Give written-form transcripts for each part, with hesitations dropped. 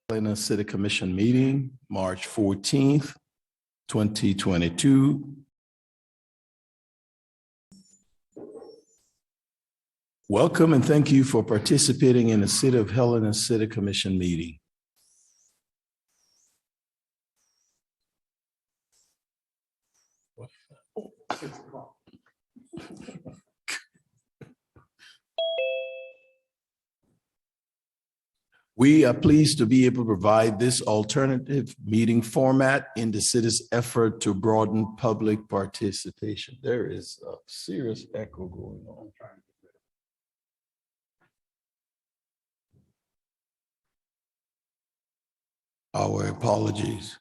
Helena City Commission meeting, March 14th, 2022. Welcome and thank you for participating in the City of Helena City Commission meeting. We are pleased to be able to provide this alternative meeting format in the city's effort to broaden public participation. There is a serious echo going on. Our apologies.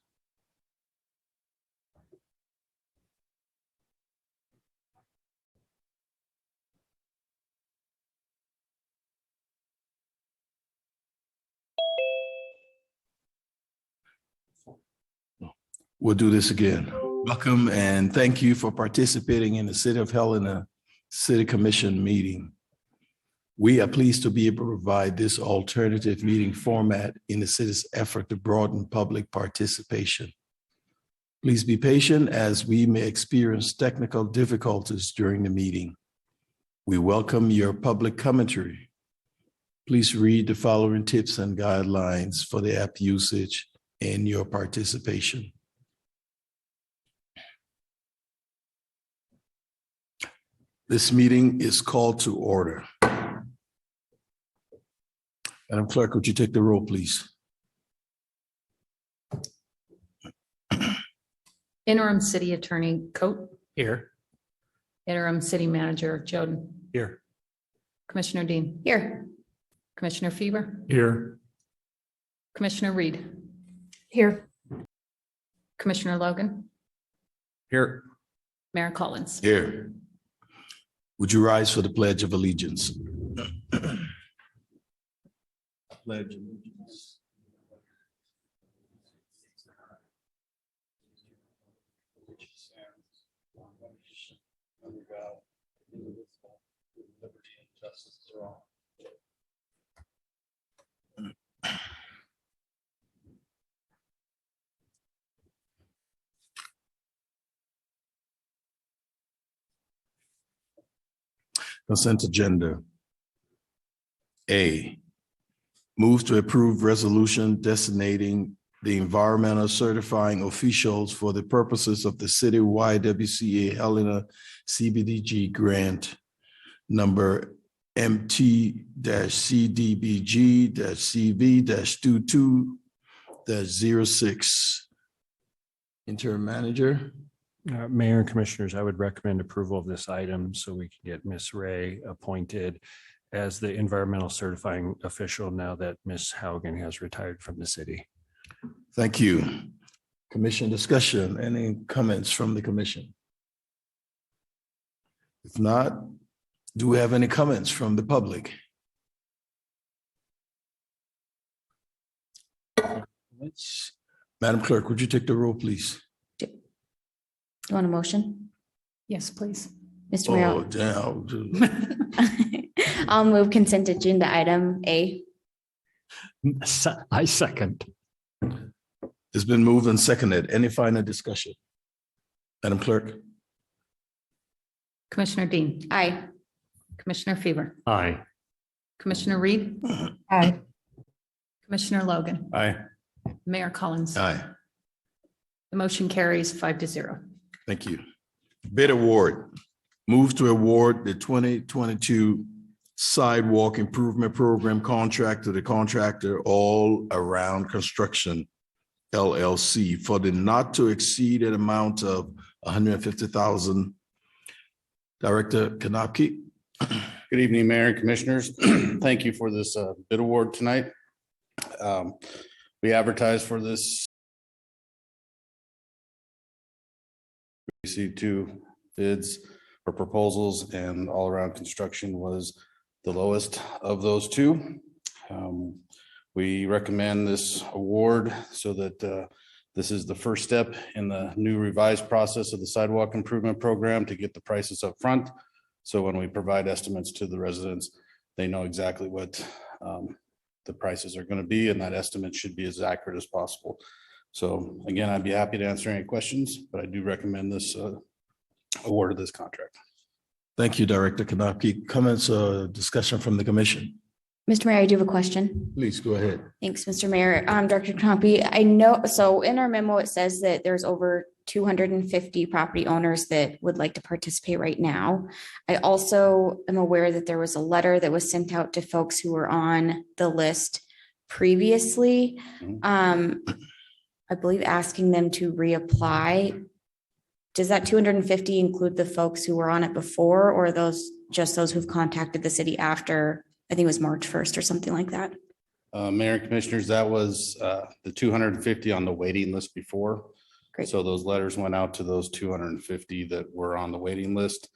We'll do this again. Welcome and thank you for participating in the City of Helena City Commission meeting. We are pleased to be able to provide this alternative meeting format in the city's effort to broaden public participation. Please be patient as we may experience technical difficulties during the meeting. We welcome your public commentary. Please read the following tips and guidelines for the app usage and your participation. This meeting is called to order. Madam Clerk, would you take the roll, please? Interim City Attorney Coate. Here. Interim City Manager Joden. Here. Commissioner Dean. Here. Commissioner Fever. Here. Commissioner Reed. Here. Commissioner Logan. Here. Mayor Collins. Here. Would you rise for the Pledge of Allegiance? Pledge allegiance. Under God, indivisible, with liberty and justice for all. Consent agenda. A, move to approve resolution designating the environmental certifying officials for the purposes of the citywide WCA Helena CBDG grant number MT-CDBG-CV-22-06. Interim manager. Mayor and Commissioners, I would recommend approval of this item so we can get Ms. Ray appointed as the environmental certifying official now that Ms. Haugen has retired from the city. Thank you. Commission discussion. Any comments from the commission? If not, do we have any comments from the public? Madam Clerk, would you take the roll, please? You want a motion? Yes, please. Mr. Oh, Mayor, damn. I'll move consent agenda item A. I second. It's been moved and seconded. Any final discussion? Madam Clerk? Commissioner Dean. Aye. Commissioner Fever. Aye. Commissioner Reed. Aye. Commissioner Logan. Aye. Mayor Collins. Aye. The motion carries 5-0. Thank you. Bid award. Move to award the 2022 Sidewalk Improvement Program contract to the Contractor All Around Construction LLC for the not to exceed an amount of $150,000. Director Kanapke. Good evening, Mayor and Commissioners. Thank you for this bid award tonight. We advertised for this. We received 2 bids or proposals, and All Around Construction was the lowest of those 2. We recommend this award so that this is the first step in the new revised process of the Sidewalk Improvement Program to get the prices up front. So when we provide estimates to the residents, they know exactly what the prices are going to be, and that estimate should be as accurate as possible. So again, I'd be happy to answer any questions, but I do recommend this award of this contract. Thank you, Director Kanapke. Comments or discussion from the commission? Mr. Mayor, I do have a question. Please go ahead. Thanks, Mr. Mayor. Director Knoppi, I know, so in our memo, it says that there's over 250 property owners that would like to participate right now. I also am aware that there was a letter that was sent out to folks who were on the list previously. I believe asking them to reapply. Does that 250 include the folks who were on it before, or are those just those who've contacted the city after, I think it was March 1st or something like that? Mayor and Commissioners, that was the 250 on the waiting list before. Great. So those letters went out to those 250 that were on the waiting list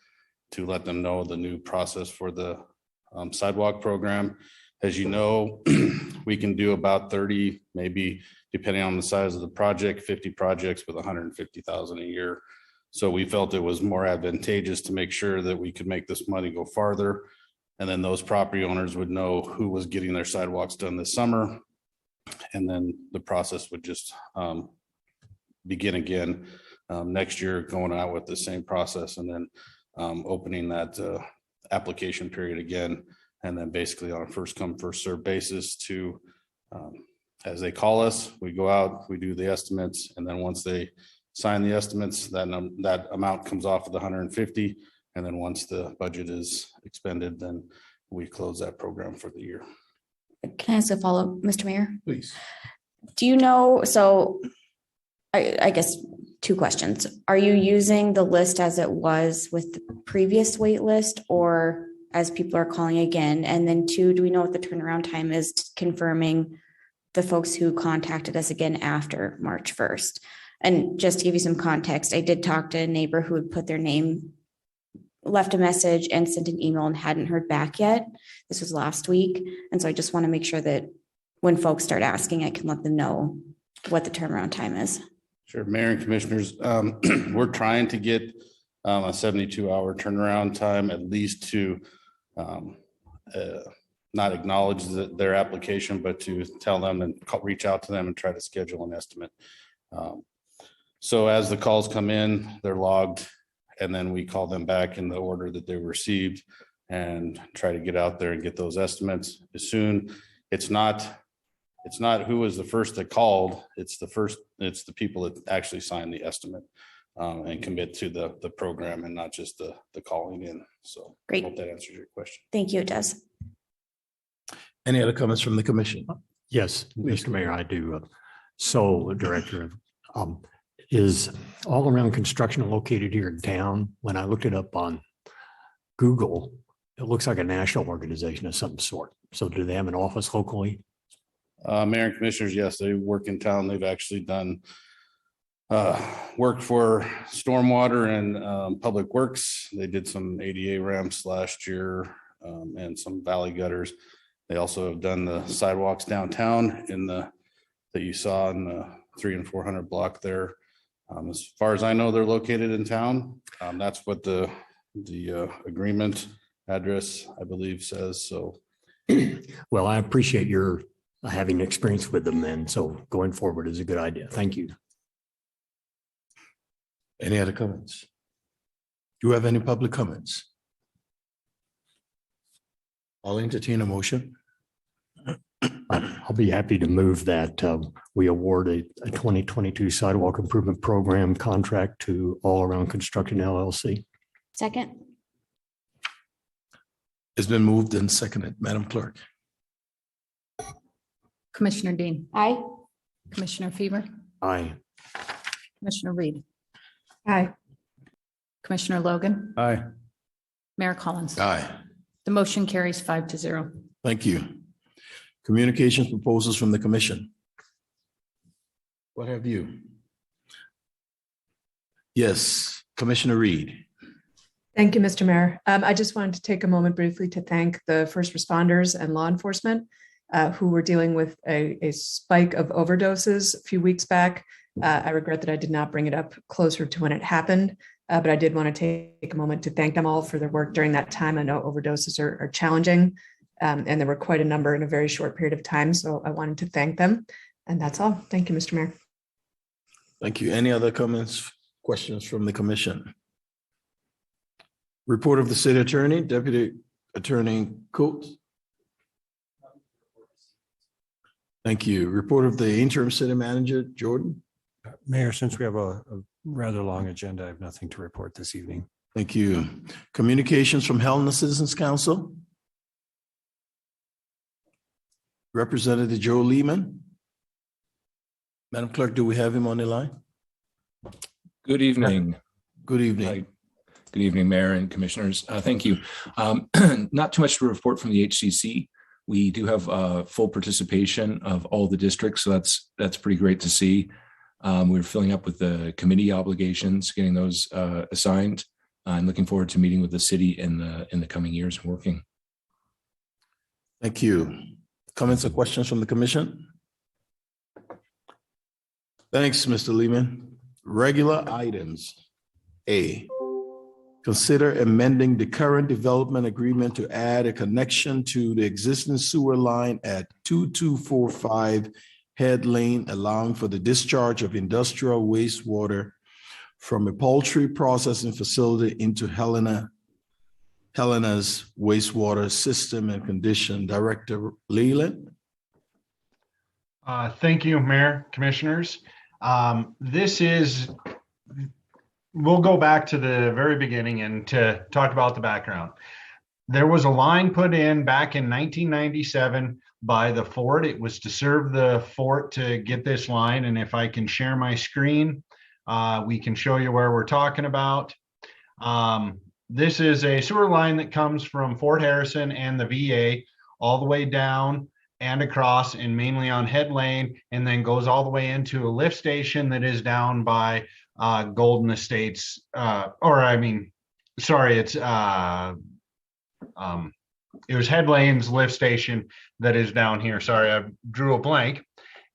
to let them know the new process for the sidewalk program. As you know, we can do about 30, maybe depending on the size of the project, 50 projects with 150,000 a year. So we felt it was more advantageous to make sure that we could make this money go farther. And then those property owners would know who was getting their sidewalks done this summer. And then the process would just begin again next year, going out with the same process, and then opening that application period again. And then basically on a first come, first served basis to, as they call us, we go out, we do the estimates. And then once they sign the estimates, that amount comes off of the 150. And then once the budget is expended, then we close that program for the year. Can I ask a follow-up, Mr. Mayor? Please. Do you know, so I guess 2 questions. Are you using the list as it was with the previous wait list, or as people are calling again? And then 2, do we know what the turnaround time is confirming the folks who contacted us again after March 1st? And just to give you some context, I did talk to a neighbor who had put their name, left a message and sent an email and hadn't heard back yet. This was last week. And so I just want to make sure that when folks start asking, I can let them know what the turnaround time is. Sure, Mayor and Commissioners, we're trying to get a 72-hour turnaround time, at least to not acknowledge their application, but to tell them and reach out to them and try to schedule an estimate. So as the calls come in, they're logged, and then we call them back in the order that they were received and try to get out there and get those estimates as soon. It's not who was the first that called. It's the people that actually sign the estimate and commit to the program, and not just the calling in. So Great. I hope that answers your question. Thank you, it does. Any other comments from the commission? Yes, Please. Mr. Mayor, I do. So, Director, is all around construction located here in town? When I looked it up on Google, it looks like a national organization of some sort. So do they have an office locally? Mayor and Commissioners, yes, they work in town. They've actually done work for stormwater and public works. They did some ADA ramps last year and some valley gutters. They also have done the sidewalks downtown that you saw in the 300 and 400 block there. As far as I know, they're located in town. That's what the agreement address, I believe, says. So, Well, I appreciate your having experience with them, and so going forward is a good idea. Thank you. Any other comments? Do you have any public comments? I'll entertain a motion. I'll be happy to move that we award a 2022 sidewalk improvement program contract to All Around Construction LLC. Second. It's been moved and seconded. Madam Clerk. Commissioner Dean, Aye. Commissioner Fever, Aye. Commissioner Reed, Aye. Commissioner Logan, Aye. Mayor Collins. Aye. The motion carries 5-0. Thank you. Communications proposals from the commission. What have you? Yes, Commissioner Reed. Thank you, Mr. Mayor. I just wanted to take a moment briefly to thank the first responders and law enforcement who were dealing with a spike of overdoses a few weeks back. I regret that I did not bring it up closer to when it happened, but I did want to take a moment to thank them all for their work during that time. I know overdoses are challenging, And there were quite a number in a very short period of time. So I wanted to thank them. And that's all. Thank you, Mr. Mayor. Thank you. Any other comments, questions from the commission? Report of the city attorney, Deputy Attorney Coates. Thank you. Report of the interim city manager, Jordan. Mayor, since we have a rather long agenda, I have nothing to report this evening. Thank you. Communications from Helena Citizens Council. Representative Joe Lehman. Madam Clerk, do we have him on the line? Good evening. Good evening. Hi. Good evening, Mayor and Commissioners. Thank you. Not too much to report from the HCC. We do have full participation of all the districts, so that's pretty great to see. We're filling up with the committee obligations, getting those assigned. I'm looking forward to meeting with the city in the coming years and working. Thank you. Comments or questions from the commission? Thanks, Mr. Lehman. Regular items. A, consider amending the current development agreement to add a connection to the existing sewer line at 2245 Head Lane, allowing for the discharge of industrial wastewater from a poultry processing facility into Helena's wastewater system and condition. Director Leland. Thank you, Mayor, Commissioners. We'll go back to the very beginning and to talk about the background. There was a line put in back in 1997 by the fort. It was to serve the fort to get this line. And if I can share my screen, we can show you where we're talking about. This is a sewer line that comes from Fort Harrison and the VA all the way down and across and mainly on Head Lane, and then goes all the way into a lift station that is down by Golden Estates, it was Head Lane's lift station that is down here. Sorry, I drew a blank.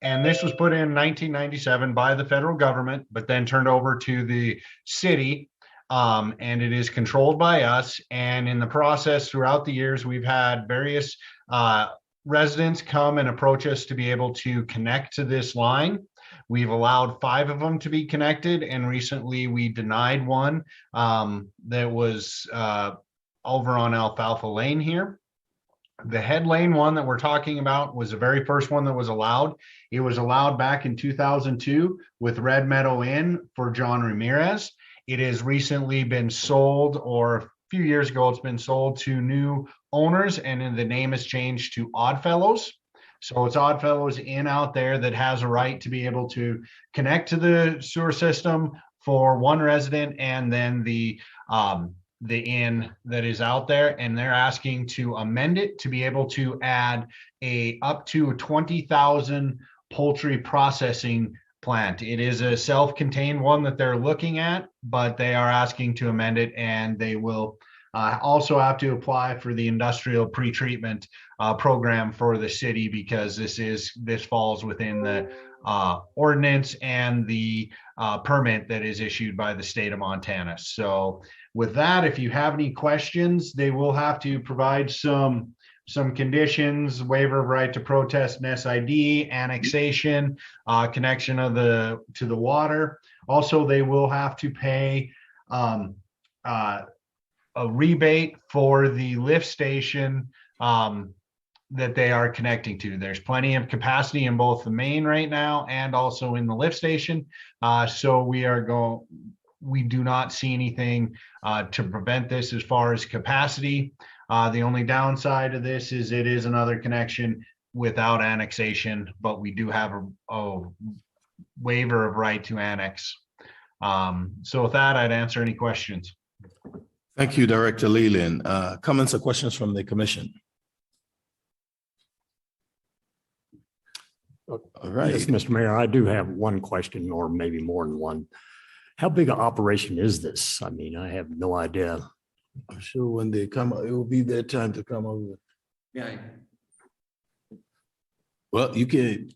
And this was put in 1997 by the federal government, but then turned over to the city. And it is controlled by us. And in the process, throughout the years, we've had various residents come and approach us to be able to connect to this line. We've allowed 5 of them to be connected, and recently we denied one that was over on Alfalfa Lane here. The Head Lane one that we're talking about was the very first one that was allowed. It was allowed back in 2002 with Red Meadow Inn for John Ramirez. It has recently been sold, or a few years ago, it's been sold to new owners, and then the name has changed to Oddfellows. So it's Oddfellows Inn out there that has a right to be able to connect to the sewer system for one resident, and then the inn that is out there, and they're asking to amend it to be able to add up to 20,000 poultry processing plant. It is a self-contained one that they're looking at, but they are asking to amend it, and they will also have to apply for the industrial pretreatment program for the city, because this falls within the ordinance and the permit that is issued by the state of Montana. So with that, if you have any questions, they will have to provide some conditions: waiver of right to protest and SID, annexation, connection of to the water. Also, they will have to pay a rebate for the lift station that they are connecting to. There's plenty of capacity in both the main right now and also in the lift station. So we do not see anything to prevent this as far as capacity. The only downside of this is it is another connection without annexation, but we do have a waiver of right to annex. So with that, I'd answer any questions. Thank you, Director Leland. Comments or questions from the commission? All right. Yes, Mr. Mayor, I do have one question, or maybe more than one. How big an operation is this? I mean, I have no idea. I'm sure when they come, it will be their time to come over. Yeah. Well, you can.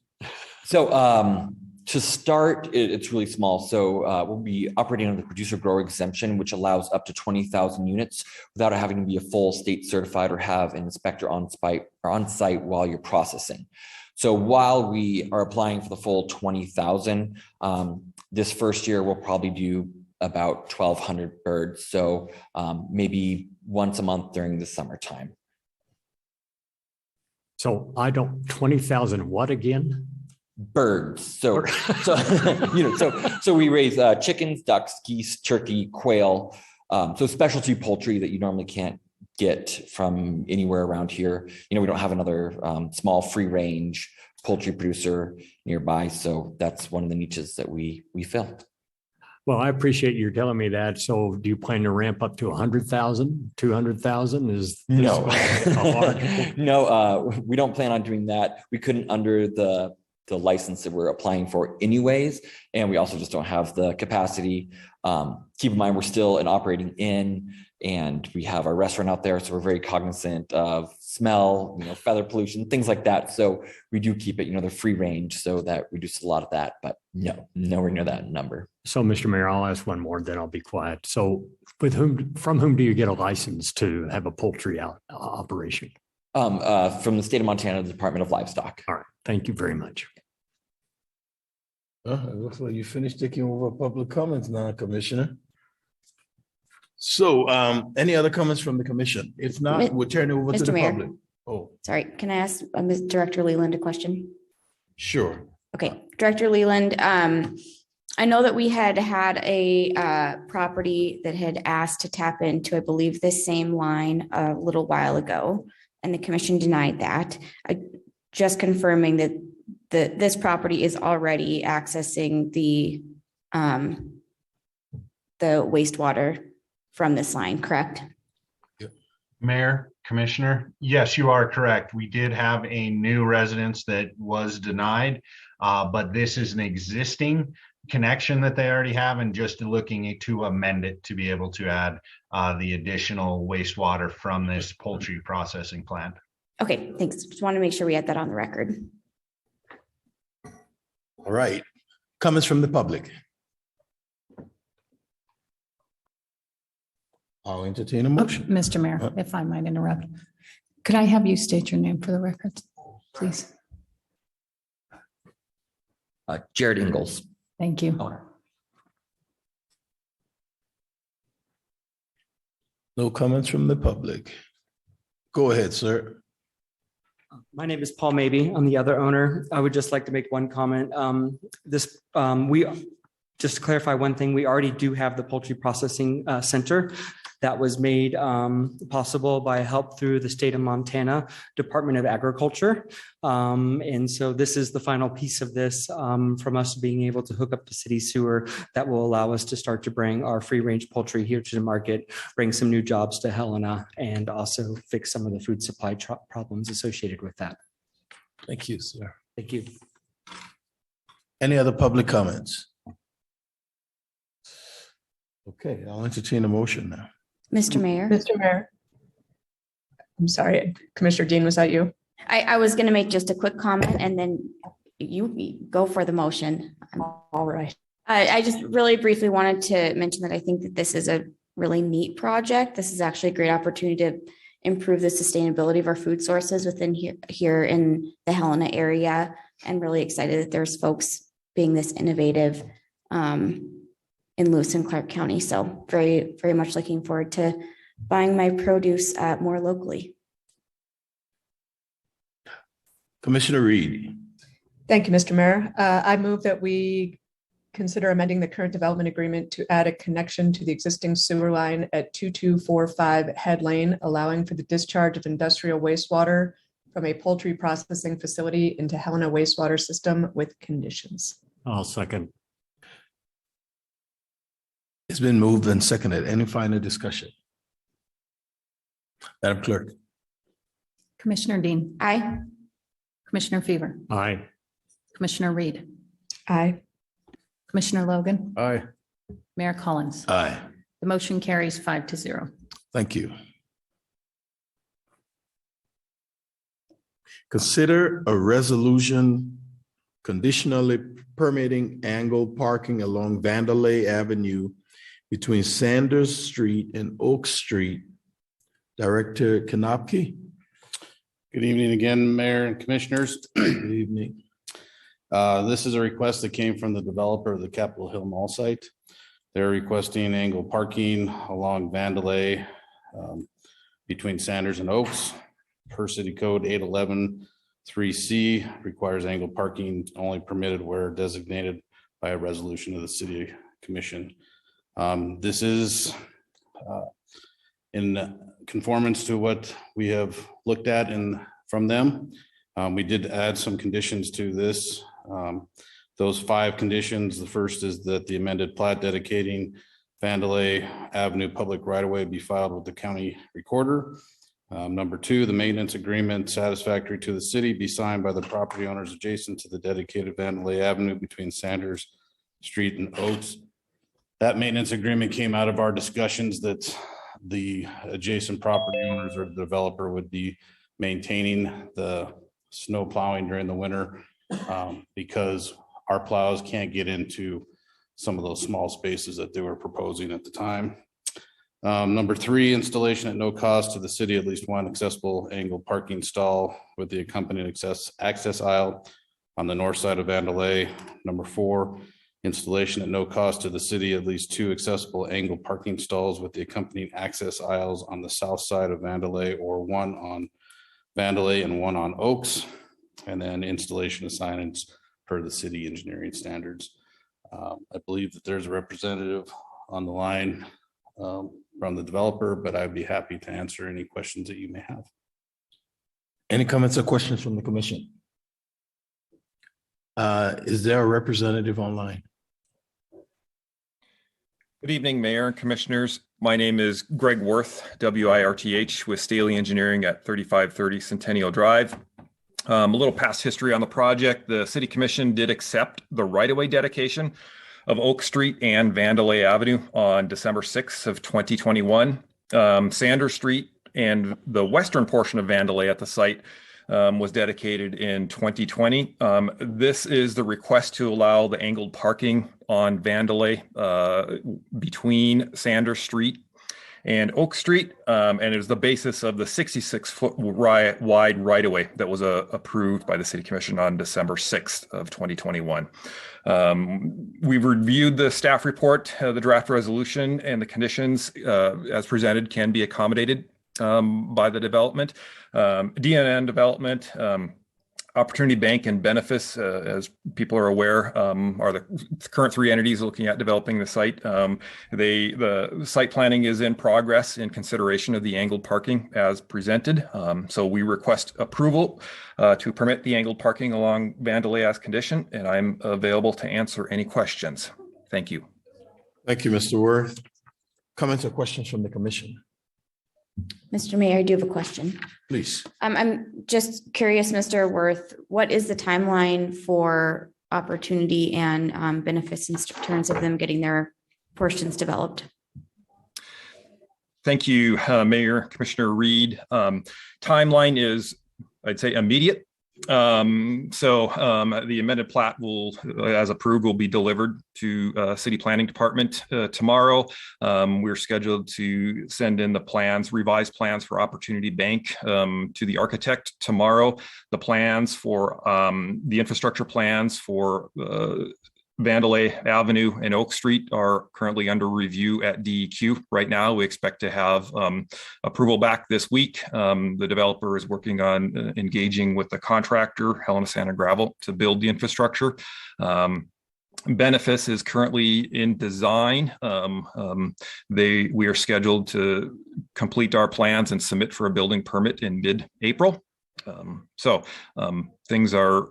So To start, it's really small. So we'll be operating under the producer grower exemption, which allows up to 20,000 units without having to be a full state certified or have an inspector on site while you're processing. So while we are applying for the full 20,000, this first year we'll probably do about 1,200 birds. So maybe once a month during the summertime. So 20,000 what again? Birds. So we raise chickens, ducks, geese, turkey, quail. So specialty poultry that you normally can't get from anywhere around here. We don't have another small free range poultry producer nearby. So that's one of the niches that we fill. Well, I appreciate you telling me that. So do you plan to ramp up to 100,000, 200,000? Is no, hard? no, we don't plan on doing that. We couldn't under the license that we're applying for anyways. And we also just don't have the capacity. Keep in mind, we're still an operating inn and we have our restaurant out there. So we're very cognizant of smell, feather pollution, things like that. So we do keep it, the free range so that reduces a lot of that, but no, nowhere near that number. So Mr. Mayor, I'll ask one more, then I'll be quiet. So from whom do you get a license to have a poultry operation? From the state of Montana, the Department of Livestock. All right. Thank you very much. It looks like you finished taking over public comments now, Commissioner. So any other comments from the commission? If not, we'll turn it over to Mr. the Mayor. public. Oh, Sorry, can I ask Ms. Director Leland a question? sure. Okay, Director Leland, I know that we had a property that had asked to tap into, I believe, this same line a little while ago, and the commission denied that. Just confirming that this property is already accessing the wastewater from this line, correct? Mayor, Commissioner, yes, you are correct. We did have a new residence that was denied, but this is an existing connection that they already have and just looking to amend it to be able to add the additional wastewater from this poultry processing plant. Okay, thanks. Just want to make sure we had that on the record. All right. Comments from the public. I'll entertain a motion. Mr. Mayor, if I might interrupt, could I have you state your name for the record, please? Jared Ingalls. Thank you. No comments from the public. Go ahead, sir. My name is Paul Maybe. I'm the other owner. I would just like to make one comment. Just to clarify one thing, we already do have the poultry processing center that was made possible by help through the state of Montana Department of Agriculture. And so this is the final piece of this from us being able to hook up the city sewer that will allow us to start to bring our free range poultry here to the market, bring some new jobs to Helena, and also fix some of the food supply problems associated with that. Thank you, sir. Thank you. Any other public comments? Okay, I'll entertain a motion now. Mr. Mayor, Mr. Mayor. I'm sorry, Commissioner Dean, was that you? I was going to make just a quick comment and then you go for the motion. All right. I just really briefly wanted to mention that I think that this is a really neat project. This is actually a great opportunity to improve the sustainability of our food sources within here in the Helena area, and really excited that there's folks being this innovative in Lewis and Clark County. So very, very much looking forward to buying my produce more locally. Commissioner Reed. Thank you, Mr. Mayor. I move that we consider amending the current development agreement to add a connection to the existing sewer line at 2245 Head Lane, allowing for the discharge of industrial wastewater from a poultry processing facility into Helena wastewater system with conditions. I'll second. It's been moved and seconded. Any final discussion? Madam Clerk. Commissioner Dean. Aye. Commissioner Fever. Aye. Commissioner Reed. Aye. Commissioner Logan. Aye. Mayor Collins. Aye. The motion carries 5-0. Thank you. Consider a resolution conditionally permitting angled parking along Mandalay Avenue between Sanders Street and Oak Street. Director Kanopke. Good evening again, Mayor and Commissioners. Good evening. This is a request that came from the developer of the Capitol Hill Mall site. They're requesting angled parking along Mandalay between Sanders and Oaks. Per City Code 811-3C requires angled parking only permitted where designated by a resolution of the City Commission. This is in conformance to what we have looked at from them. We did add some conditions to this. Those 5 conditions, the first is that the amended plat dedicating Mandalay Avenue public right-of-way be filed with the county recorder. Number 2, the maintenance agreement satisfactory to the city be signed by the property owners adjacent to the dedicated Mandalay Avenue between Sanders Street and Oaks. That maintenance agreement came out of our discussions that the adjacent property owners or the developer would be maintaining the snow plowing during the winter because our plows can't get into some of those small spaces that they were proposing at the time. Number 3, installation at no cost to the city, at least one accessible angled parking stall with the accompanying access aisle on the north side of Mandalay. Number 4, installation at no cost to the city, at least 2 accessible angled parking stalls with the accompanying access aisles on the south side of Mandalay, or 1 on Mandalay and 1 on Oaks. And then installation of signage per the city engineering standards. I believe that there's a representative on the line from the developer, but I'd be happy to answer any questions that you may have. Any comments or questions from the commission? Is there a representative online? Good evening, Mayor and Commissioners. My name is Greg Worth, WIRTH with Staley Engineering at 3530 Centennial Drive. A little past history on the project. The City Commission did accept the right-of-way dedication of Oak Street and Mandalay Avenue on December 6th of 2021. Sanders Street and the western portion of Mandalay at the site was dedicated in 2020. This is the request to allow the angled parking on Mandalay between Sanders Street and Oak Street, and it was the basis of the 66-foot wide right-of-way that was approved by the City Commission on December 6th of 2021. We've reviewed the staff report, the draft resolution, and the conditions as presented can be accommodated by the development. DNN development, Opportunity Bank and Benefits, as people are aware, are the current 3 entities looking at developing the site. The site planning is in progress in consideration of the angled parking as presented. So we request approval to permit the angled parking along Mandalay as condition, and I'm available to answer any questions. Thank you. Thank you, Mr. Worth. Comments or questions from the commission? Mr. Mayor, I do have a question. Please. I'm just curious, Mr. Worth, what is the timeline for Opportunity and Benefits in terms of them getting their portions developed? Thank you, Mayor, Commissioner Reed. Timeline is, I'd say, immediate. The amended plat will, as approved, will be delivered to City Planning Department tomorrow. We're scheduled to send in the plans, revised plans for Opportunity Bank to the architect tomorrow. The plans for the infrastructure plans for Mandalay Avenue and Oak Street are currently under review at DEQ right now. We expect to have approval back this week. The developer is working on engaging with the contractor, Helena Sand and Gravel, to build the infrastructure. Benefits is currently in design. We are scheduled to complete our plans and submit for a building permit in mid-April. Things are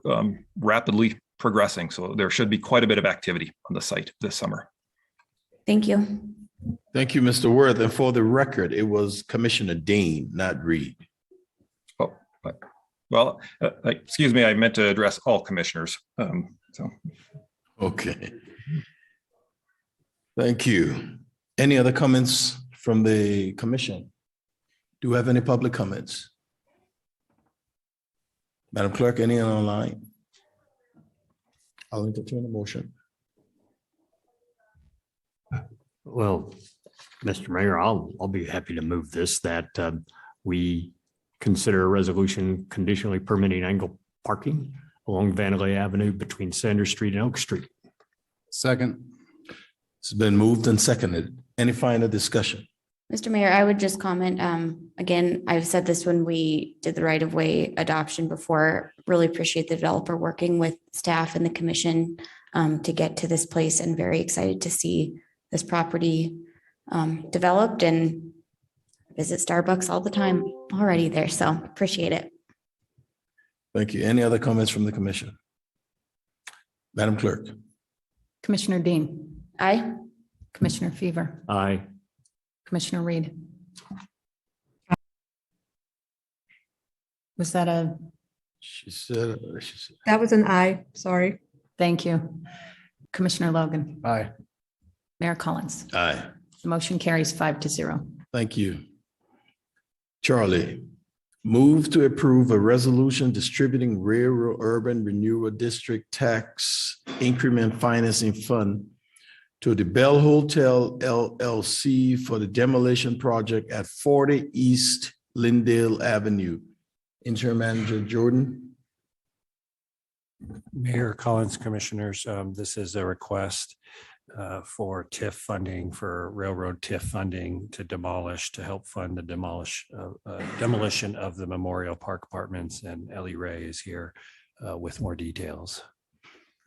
rapidly progressing. So there should be quite a bit of activity on the site this summer. Thank you. Thank you, Mr. Worth. And for the record, it was Commissioner Dean, not Reed. Oh, well, excuse me, I meant to address all commissioners. Okay. Thank you. Any other comments from the commission? Do we have any public comments? Madam Clerk, any online? I'll entertain a motion. Well, Mr. Mayor, I'll be happy to move this, that we consider a resolution conditionally permitting angle parking along Mandalay Avenue between Sanders Street and Oak Street. Second. It's been moved and seconded. Any final discussion? Mr. Mayor, I would just comment, again, I've said this when we did the right-of-way adoption before, really appreciate the developer working with staff and the commission to get to this place, and very excited to see this property developed, and visit Starbucks all the time already there. So appreciate it. Thank you. Any other comments from the commission? Madam Clerk? Commissioner Dean, Aye. Commissioner Fever, Aye. Commissioner Reed. Was that a, She said, That was an aye, sorry. thank you. Commissioner Logan, Aye. Mayor Collins. aye. The motion carries 5-0. Thank you. Charlie, move to approve a resolution distributing Railroad Urban Renewal District Tax Increment Financing Fund to the Bell Hotel LLC for the demolition project at 40 East Lindell Avenue. Interim Manager Jordan. Mayor Collins, Commissioners, this is a request for TIF funding, for railroad TIF funding to help fund the demolition of the Memorial Park Apartments, and Ellie Ray is here with more details.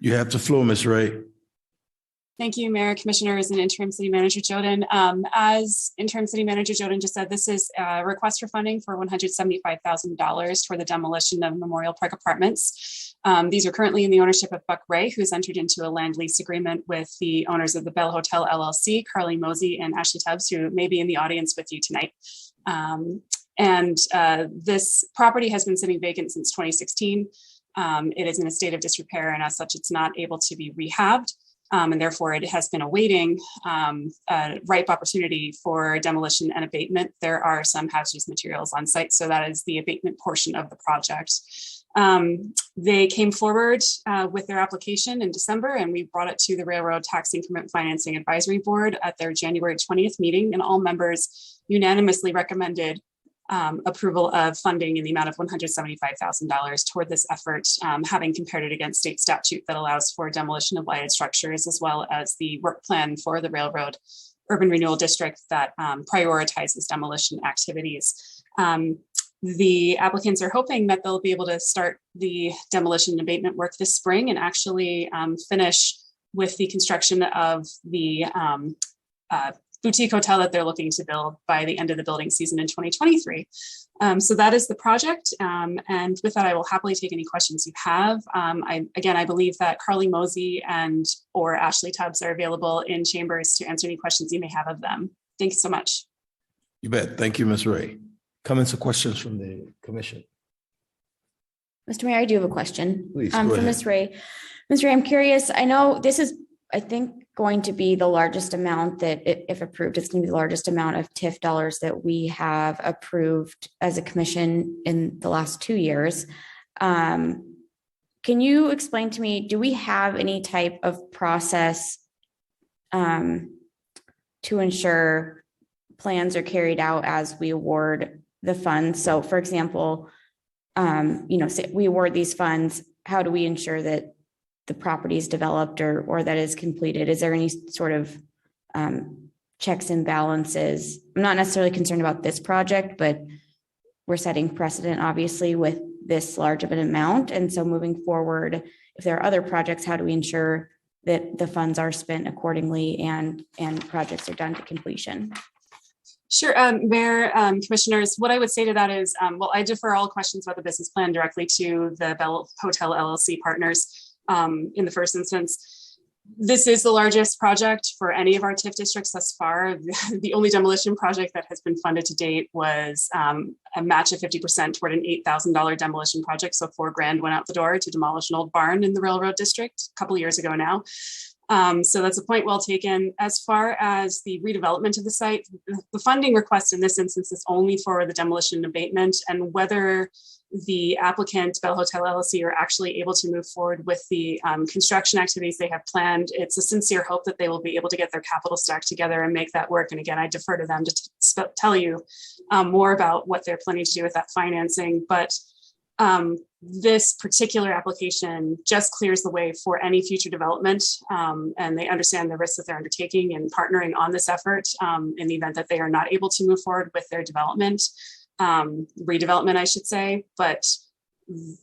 You have the floor, Ms. Ray. Thank you, Mayor, Commissioners, and Interim City Manager Joden. As Interim City Manager Joden just said, this is a request for funding for $175,000 for the demolition of Memorial Park Apartments. These are currently in the ownership of Buck Ray, who's entered into a land lease agreement with the owners of the Bell Hotel LLC, Carly Mosey and Ashley Tubbs, who may be in the audience with you tonight. This property has been sitting vacant since 2016. It is in a state of disrepair, and as such, it's not able to be rehabbed. And therefore, it has been awaiting a ripe opportunity for demolition and abatement. There are some hazardous materials on site, so that is the abatement portion of the project. They came forward with their application in December, and we brought it to the Railroad Tax Increment Financing Advisory Board at their January 20th meeting, and all members unanimously recommended approval of funding in the amount of $175,000 toward this effort, having compared it against state statute that allows for demolition of lighted structures, as well as the work plan for the Railroad Urban Renewal District that prioritizes demolition activities. The applicants are hoping that they'll be able to start the demolition and abatement work this spring and actually finish with the construction of the boutique hotel that they're looking to build by the end of the building season in 2023. So that is the project. And with that, I will happily take any questions you have. I believe that Carly Mosey or Ashley Tubbs are available in chambers to answer any questions you may have of them. Thanks so much. You bet. Thank you, Ms. Ray. Comments or questions from the commission? Mr. Mayor, I do have a question. Please, For go ahead. Ms. Ray. Ms. Ray, I'm curious, I know this is, I think, going to be the largest amount that, if approved, it's going to be the largest amount of TIF dollars that we have approved as a commission in the last 2 years. Can you explain to me, do we have any type of process to ensure plans are carried out as we award the funds? So for example, say we award these funds, how do we ensure that the property is developed or that is completed? Is there any sort of checks and balances? I'm not necessarily concerned about this project, but we're setting precedent, obviously, with this large of an amount. And so moving forward, if there are other projects, how do we ensure that the funds are spent accordingly and projects are done to completion? Sure, Mayor, Commissioners, what I would say to that is, I defer all questions about the business plan directly to the Bell Hotel LLC partners. In the first instance, this is the largest project for any of our TIF districts thus far. The only demolition project that has been funded to date was a match of 50% toward an $8,000 demolition project. So $4,000 went out the door to demolish an old barn in the Railroad District a couple of years ago now. So that's a point well taken. As far as the redevelopment of the site, the funding request in this instance is only for the demolition and abatement, and whether the applicant, Bell Hotel LLC, are actually able to move forward with the construction activities they have planned. It's a sincere hope that they will be able to get their capital stack together and make that work. And again, I defer to them to tell you more about what they're planning to do with that financing. But this particular application just clears the way for any future development, and they understand the risks that they're undertaking and partnering on this effort in the event that they are not able to move forward with their redevelopment, I should say. But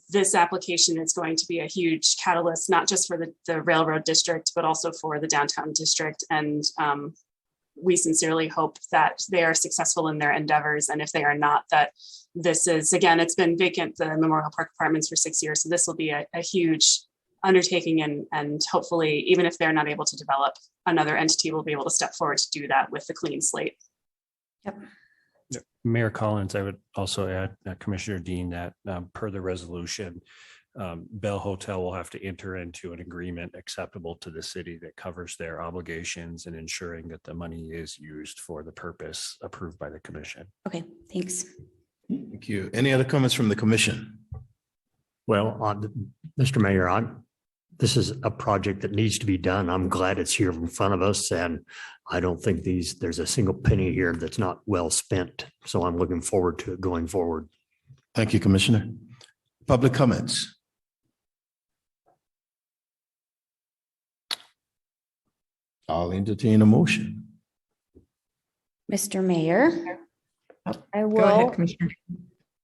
this application is going to be a huge catalyst, not just for the railroad district, but also for the downtown district. And we sincerely hope that they are successful in their endeavors. And if they are not, that this is, again, it's been vacant, the Memorial Park Apartments, for 6 years. So this will be a huge undertaking. And hopefully, even if they're not able to develop, another entity will be able to step forward to do that with the clean slate. Yep. Mayor Collins, I would also add, Commissioner Dean, that per the resolution, Bell Hotel will have to enter into an agreement acceptable to the city that covers their obligations and ensuring that the money is used for the purpose approved by the commission. Okay, thanks. Thank you. Any other comments from the commission? Well, Mr. Mayor, this is a project that needs to be done. I'm glad it's here in front of us, and I don't think there's a single penny here that's not well spent. So I'm looking forward to it going forward. Thank you, Commissioner. Public comments. I'll entertain a motion. Mr. Mayor, I will. Go ahead, Commissioner.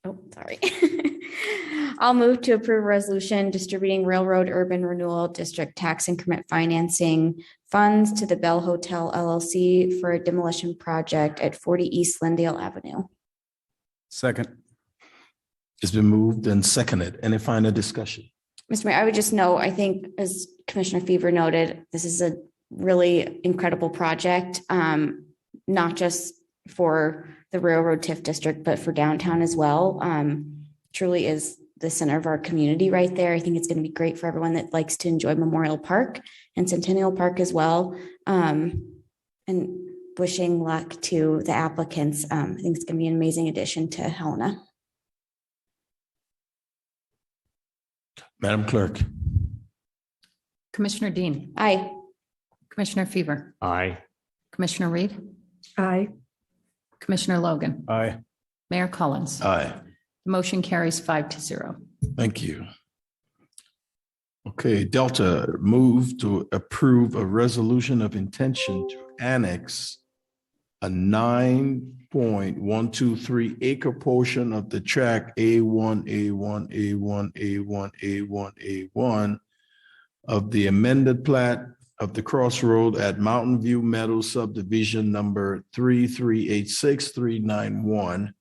Oh, sorry. I'll move to approve resolution distributing Railroad Urban Renewal District tax increment financing funds to the Bell Hotel LLC for a demolition project at 40 East Lindell Avenue. Second. It's been moved and seconded. Any final discussion? Mr. Mayor, I would just note, I think as Commissioner Fever noted, this is a really incredible project, not just for the Railroad TIF district, but for downtown as well. Truly is the center of our community right there. I think it's going to be great for everyone that likes to enjoy Memorial Park and Centennial Park as well. And wishing luck to the applicants. I think it's going to be an amazing addition to Helena. Madam Clerk. Commissioner Dean, Aye. Commissioner Fever, Aye. Commissioner Reed, Aye. Commissioner Logan, Aye. Mayor Collins. Aye. The motion carries 5-0. Thank you. Okay, Delta move to approve a resolution of intention to annex a 9.123 acre portion of the tract A1, A1, A1, A1, A1, A1 of the amended plat of the crossroad at Mountain View Meadows subdivision number 3386391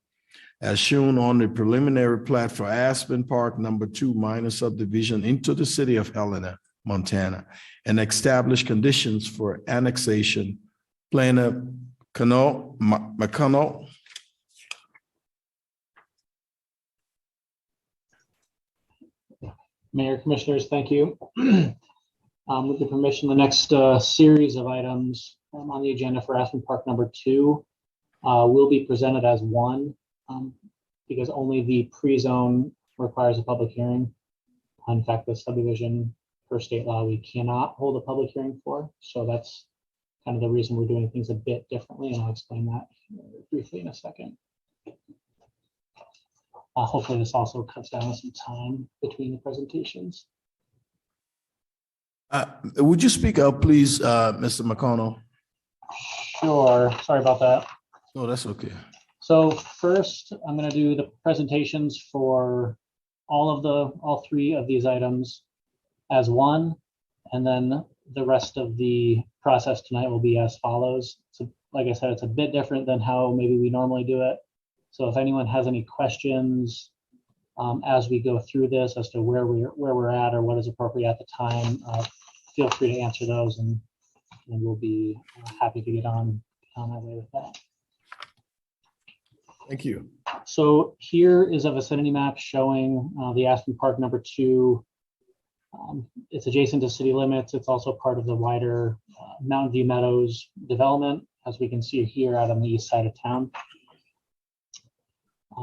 as shown on the preliminary plat for Aspen Park number 2 minor subdivision into the city of Helena, Montana, and establish conditions for annexation. Planner McConnell. Mayor, Commissioners, thank you. With the permission, the next series of items on the agenda for Aspen Park number 2 will be presented as one because only the pre-zone requires a public hearing. In fact, the subdivision per state law, we cannot hold a public hearing for. So that's kind of the reason we're doing things a bit differently, and I'll explain that briefly in a second. Hopefully this also cuts down some time between the presentations. Would you speak up, please, Mr. McConnell? Sure, sorry about that. No, that's okay. So first, I'm going to do the presentations for all three of these items as one, and then the rest of the process tonight will be as follows. So like I said, it's a bit different than how maybe we normally do it. So if anyone has any questions as we go through this as to where we're at or what is appropriate at the time, feel free to answer those, and we'll be happy to get on our way with that. Thank you. So here is a vicinity map showing the Aspen Park number 2 It's adjacent to city limits. It's also part of the wider Mountain View Meadows development, as we can see here out on the east side of town.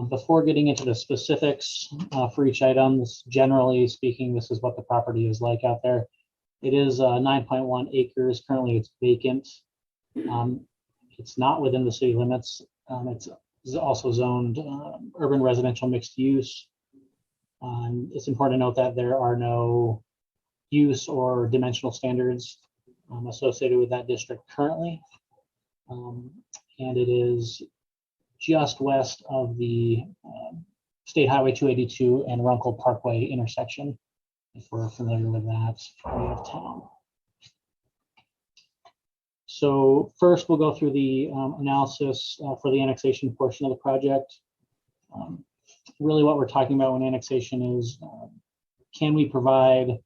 Before getting into the specifics for each item, generally speaking, this is what the property is like out there. It is 9.1 acres. Currently, it's vacant. It's not within the city limits. It's also zoned urban residential mixed use. It's important to note that there are no use or dimensional standards associated with that district currently. And it is just west of the State Highway 282 and Runkle Parkway intersection, if we're familiar with that area of town. So first, we'll go through the analysis for the annexation portion of the project. Really what we're talking about when annexation is, can we provide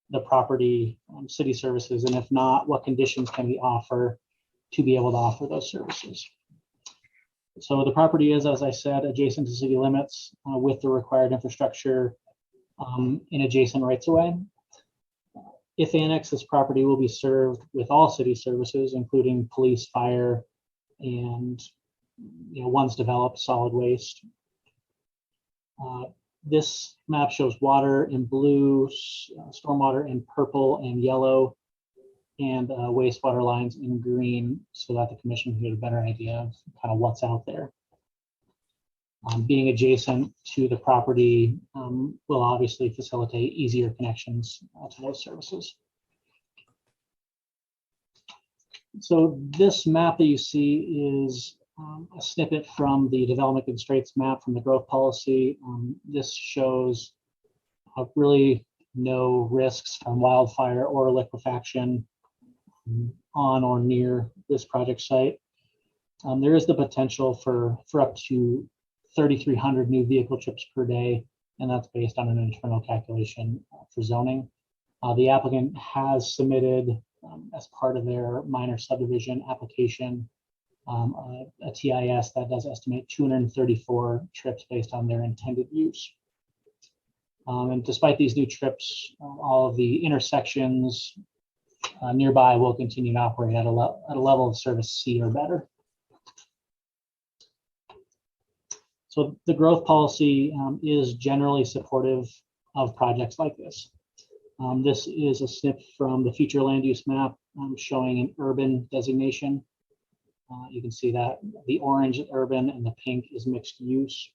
the property city services? And if not, what conditions can we offer to be able to offer those services? So the property is, as I said, adjacent to city limits with the required infrastructure in adjacent rights of way. If annexed, this property will be served with all city services, including police, fire, and once developed, solid waste. This map shows water in blue, stormwater in purple and yellow, and wastewater lines in green, so that the commission can get a better idea of kind of what's out there. Being adjacent to the property will obviously facilitate easier connections to those services. So this map that you see is a snippet from the development constraints map from the growth policy. This shows really no risks from wildfire or liquefaction on or near this project site. There is the potential for up to 3,300 new vehicle trips per day, and that's based on an internal calculation for zoning. The applicant has submitted as part of their minor subdivision application a TIS that does estimate 234 trips based on their intended use. And despite these new trips, all of the intersections nearby will continue to operate at a level of service C or better. So the growth policy is generally supportive of projects like this. This is a snip from the future land use map showing an urban designation. You can see that the orange is urban and the pink is mixed use.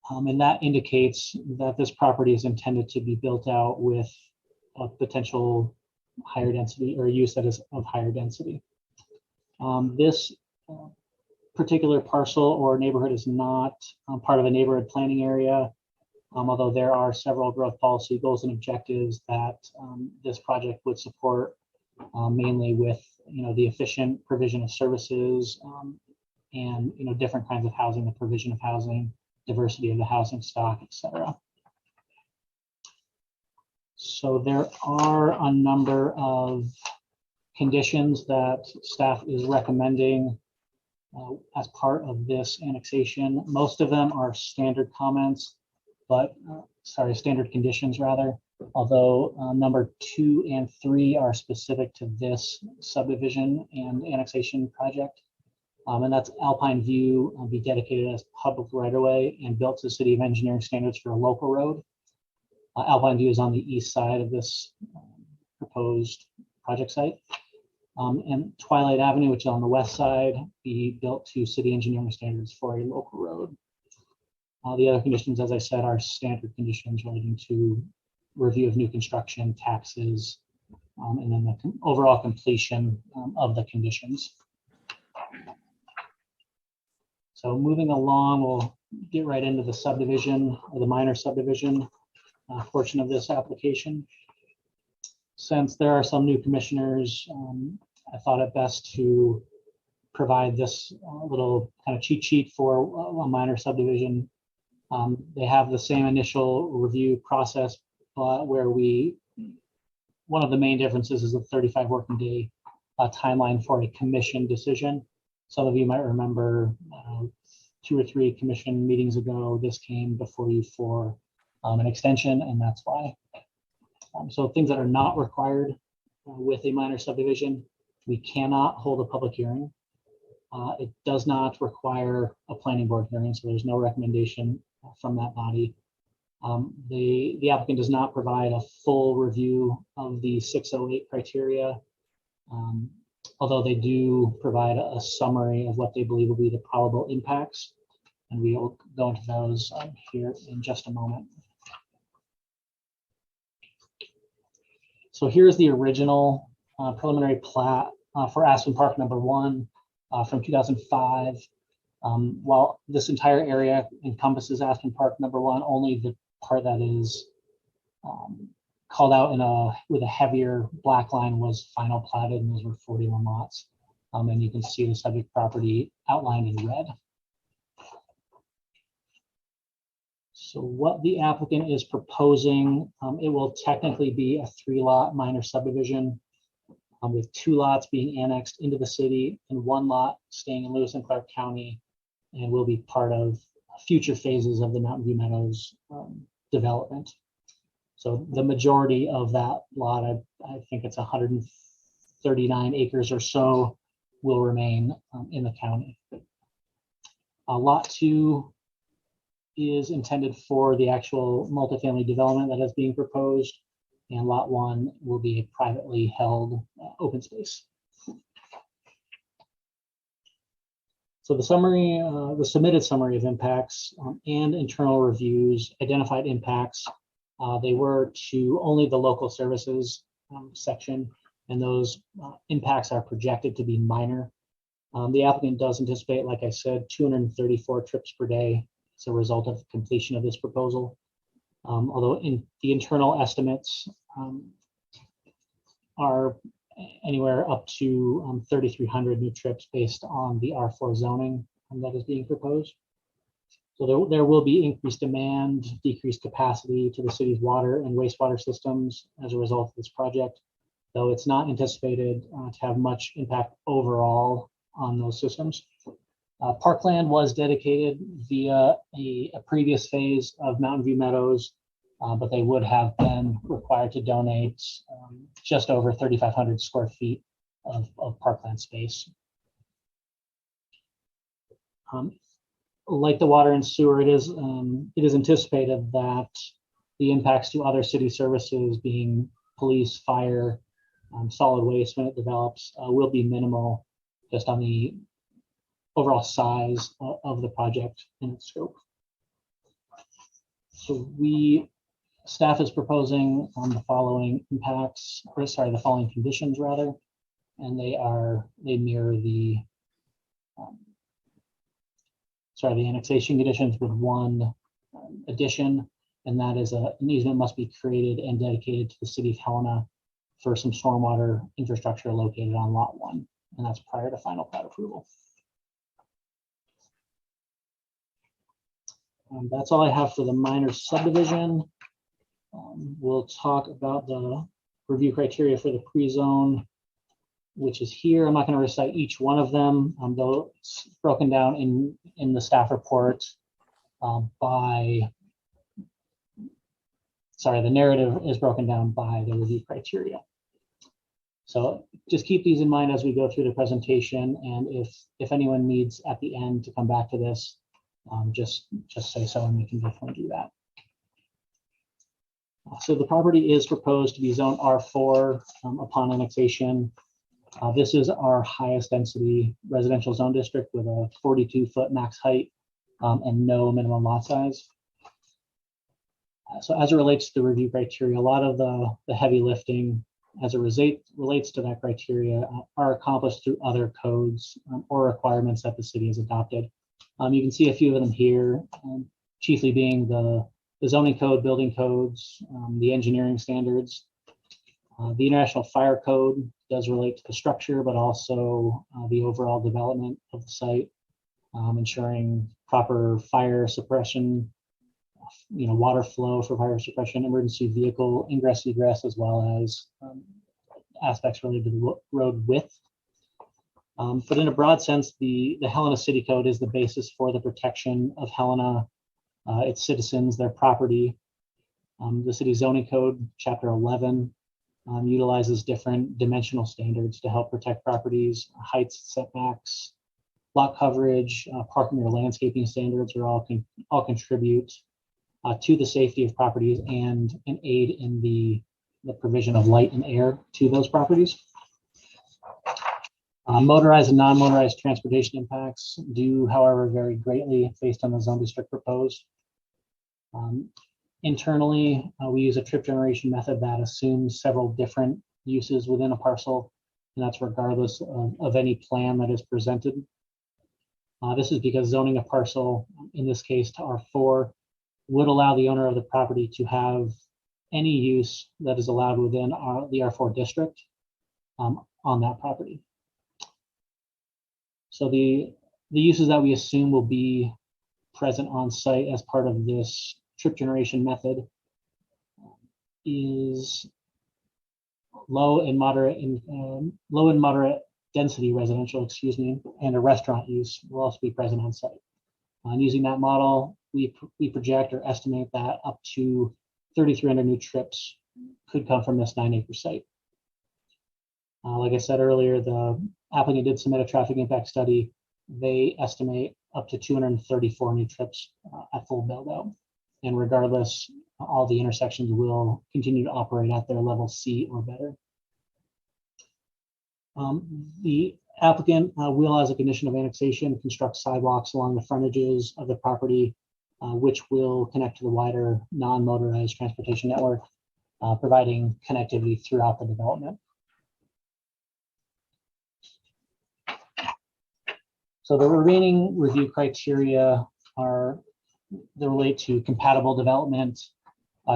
And that indicates that this property is intended to be built out with a potential higher density or use that is of higher density. This particular parcel or neighborhood is not part of a neighborhood planning area, although there are several growth policy goals and objectives that this project would support, mainly with the efficient provision of services and different kinds of housing, the provision of housing, diversity of the housing stock, etc. So there are a number of conditions that staff is recommending as part of this annexation. Most of them are standard comments, but standard conditions rather, although number 2 and 3 are specific to this subdivision and annexation project. And that's Alpine View be dedicated as public right-of-way and built to City of Engineering standards for a local road. Alpine View is on the east side of this proposed project site. And Twilight Avenue, which is on the west side, be built to City Engineering standards for a local road. The other conditions, as I said, are standard conditions relating to review of new construction, taxes, and then the overall completion of the conditions. So moving along, we'll get right into the subdivision or the minor subdivision portion of this application. Since there are some new commissioners, I thought it best to provide this little kind of cheat sheet for a minor subdivision. They have the same initial review process, but where one of the main differences is the 35 working day timeline for a commission decision. Some of you might remember 2 or 3 commission meetings ago, this came before you for an extension, and that's why. So things that are not required with a minor subdivision, we cannot hold a public hearing. It does not require a planning board hearing, so there's no recommendation from that body. The applicant does not provide a full review of the 608 criteria, although they do provide a summary of what they believe will be the probable impacts, and we will go into those here in just a moment. So here's the original preliminary plat for Aspen Park number 1 from 2005. While this entire area encompasses Aspen Park number 1, only the part that is called out with a heavier black line was final platted, and those were 41 lots. And you can see the subject property outlined in red. So what the applicant is proposing, it will technically be a 3-lot minor subdivision, with 2 lots being annexed into the city and 1 lot staying in Lewis and Clark County, and will be part of future phases of the Mountain View Meadows development. So the majority of that lot, I think it's 139 acres or so, will remain in the county. Lot 2 is intended for the actual multifamily development that is being proposed, and lot 1 will be a privately held open space. So the summary, the submitted summary of impacts and internal reviews identified impacts. They were to only the local services section, and those impacts are projected to be minor. The applicant does anticipate, like I said, 234 trips per day as a result of completion of this proposal. Although in the internal estimates are anywhere up to 3,300 new trips based on the R4 zoning that is being proposed. So there will be increased demand, decreased capacity to the city's water and wastewater systems as a result of this project, though it's not anticipated to have much impact overall on those systems. Parkland was dedicated via a previous phase of Mountain View Meadows, but they would have been required to donate just over 3,500 square feet of parkland space. Like the water and sewer, it is anticipated that the impacts to other city services, being police, fire, solid waste, when it develops, will be minimal, just on the overall size of the project and its scope. So staff is proposing the following impacts, or sorry, the following conditions rather, and they mirror the annexation conditions with one addition, and that is an easement must be created and dedicated to the city of Helena for some stormwater infrastructure located on lot 1, and that's prior to final plat approval. That's all I have for the minor subdivision. We'll talk about the review criteria for the pre-zone, which is here. I'm not going to recite each one of them, though it's broken down in the staff report the narrative is broken down by the review criteria. So just keep these in mind as we go through the presentation, and if anyone needs at the end to come back to this, just say so and we can definitely do that. So the property is proposed to be zone R4 upon annexation. This is our highest density residential zone district with a 42-foot max height and no minimum lot size. So as it relates to the review criteria, a lot of the heavy lifting as it relates to that criteria are accomplished through other codes or requirements that the city has adopted. You can see a few of them here, chiefly being the zoning code, building codes, the engineering standards. The International Fire Code does relate to the structure, but also the overall development of the site, ensuring proper fire suppression, water flow for fire suppression, emergency vehicle ingress, egress, as well as aspects related to the road width. But in a broad sense, the Helena City Code is the basis for the protection of Helena, its citizens, their property. The city zoning code, chapter 11, utilizes different dimensional standards to help protect properties, heights, setbacks, lot coverage, parking or landscaping standards are all contribute to the safety of properties and an aid in the provision of light and air to those properties. Motorized and non-motorized transportation impacts do, however, vary greatly based on the zone district proposed. Internally, we use a trip generation method that assumes several different uses within a parcel, and that's regardless of any plan that is presented. This is because zoning a parcel, in this case to R4, would allow the owner of the property to have any use that is allowed within the R4 district on that property. So the uses that we assume will be present on site as part of this trip generation method is low and moderate density residential, and a restaurant use will also be present on site. Using that model, we project or estimate that up to 3,300 new trips could come from this 9-acre site. Like I said earlier, the applicant did submit a traffic impact study. They estimate up to 234 new trips at full build out. And regardless, all the intersections will continue to operate at their level C or better. The applicant will, as a condition of annexation, construct sidewalks along the frontages of the property, which will connect to the wider non-motorized transportation network, providing connectivity throughout the development. So the remaining review criteria relate to compatible development,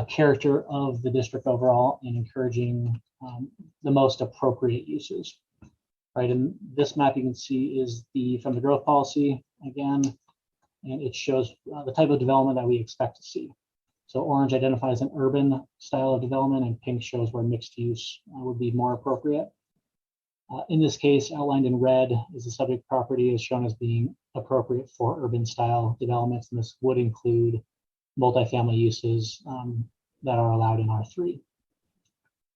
character of the district overall, and encouraging the most appropriate uses. Right, and this map you can see is from the growth policy again, and it shows the type of development that we expect to see. So orange identifies an urban style of development, and pink shows where mixed use would be more appropriate. In this case, outlined in red is the subject property is shown as being appropriate for urban style developments, and this would include multifamily uses that are allowed in R3.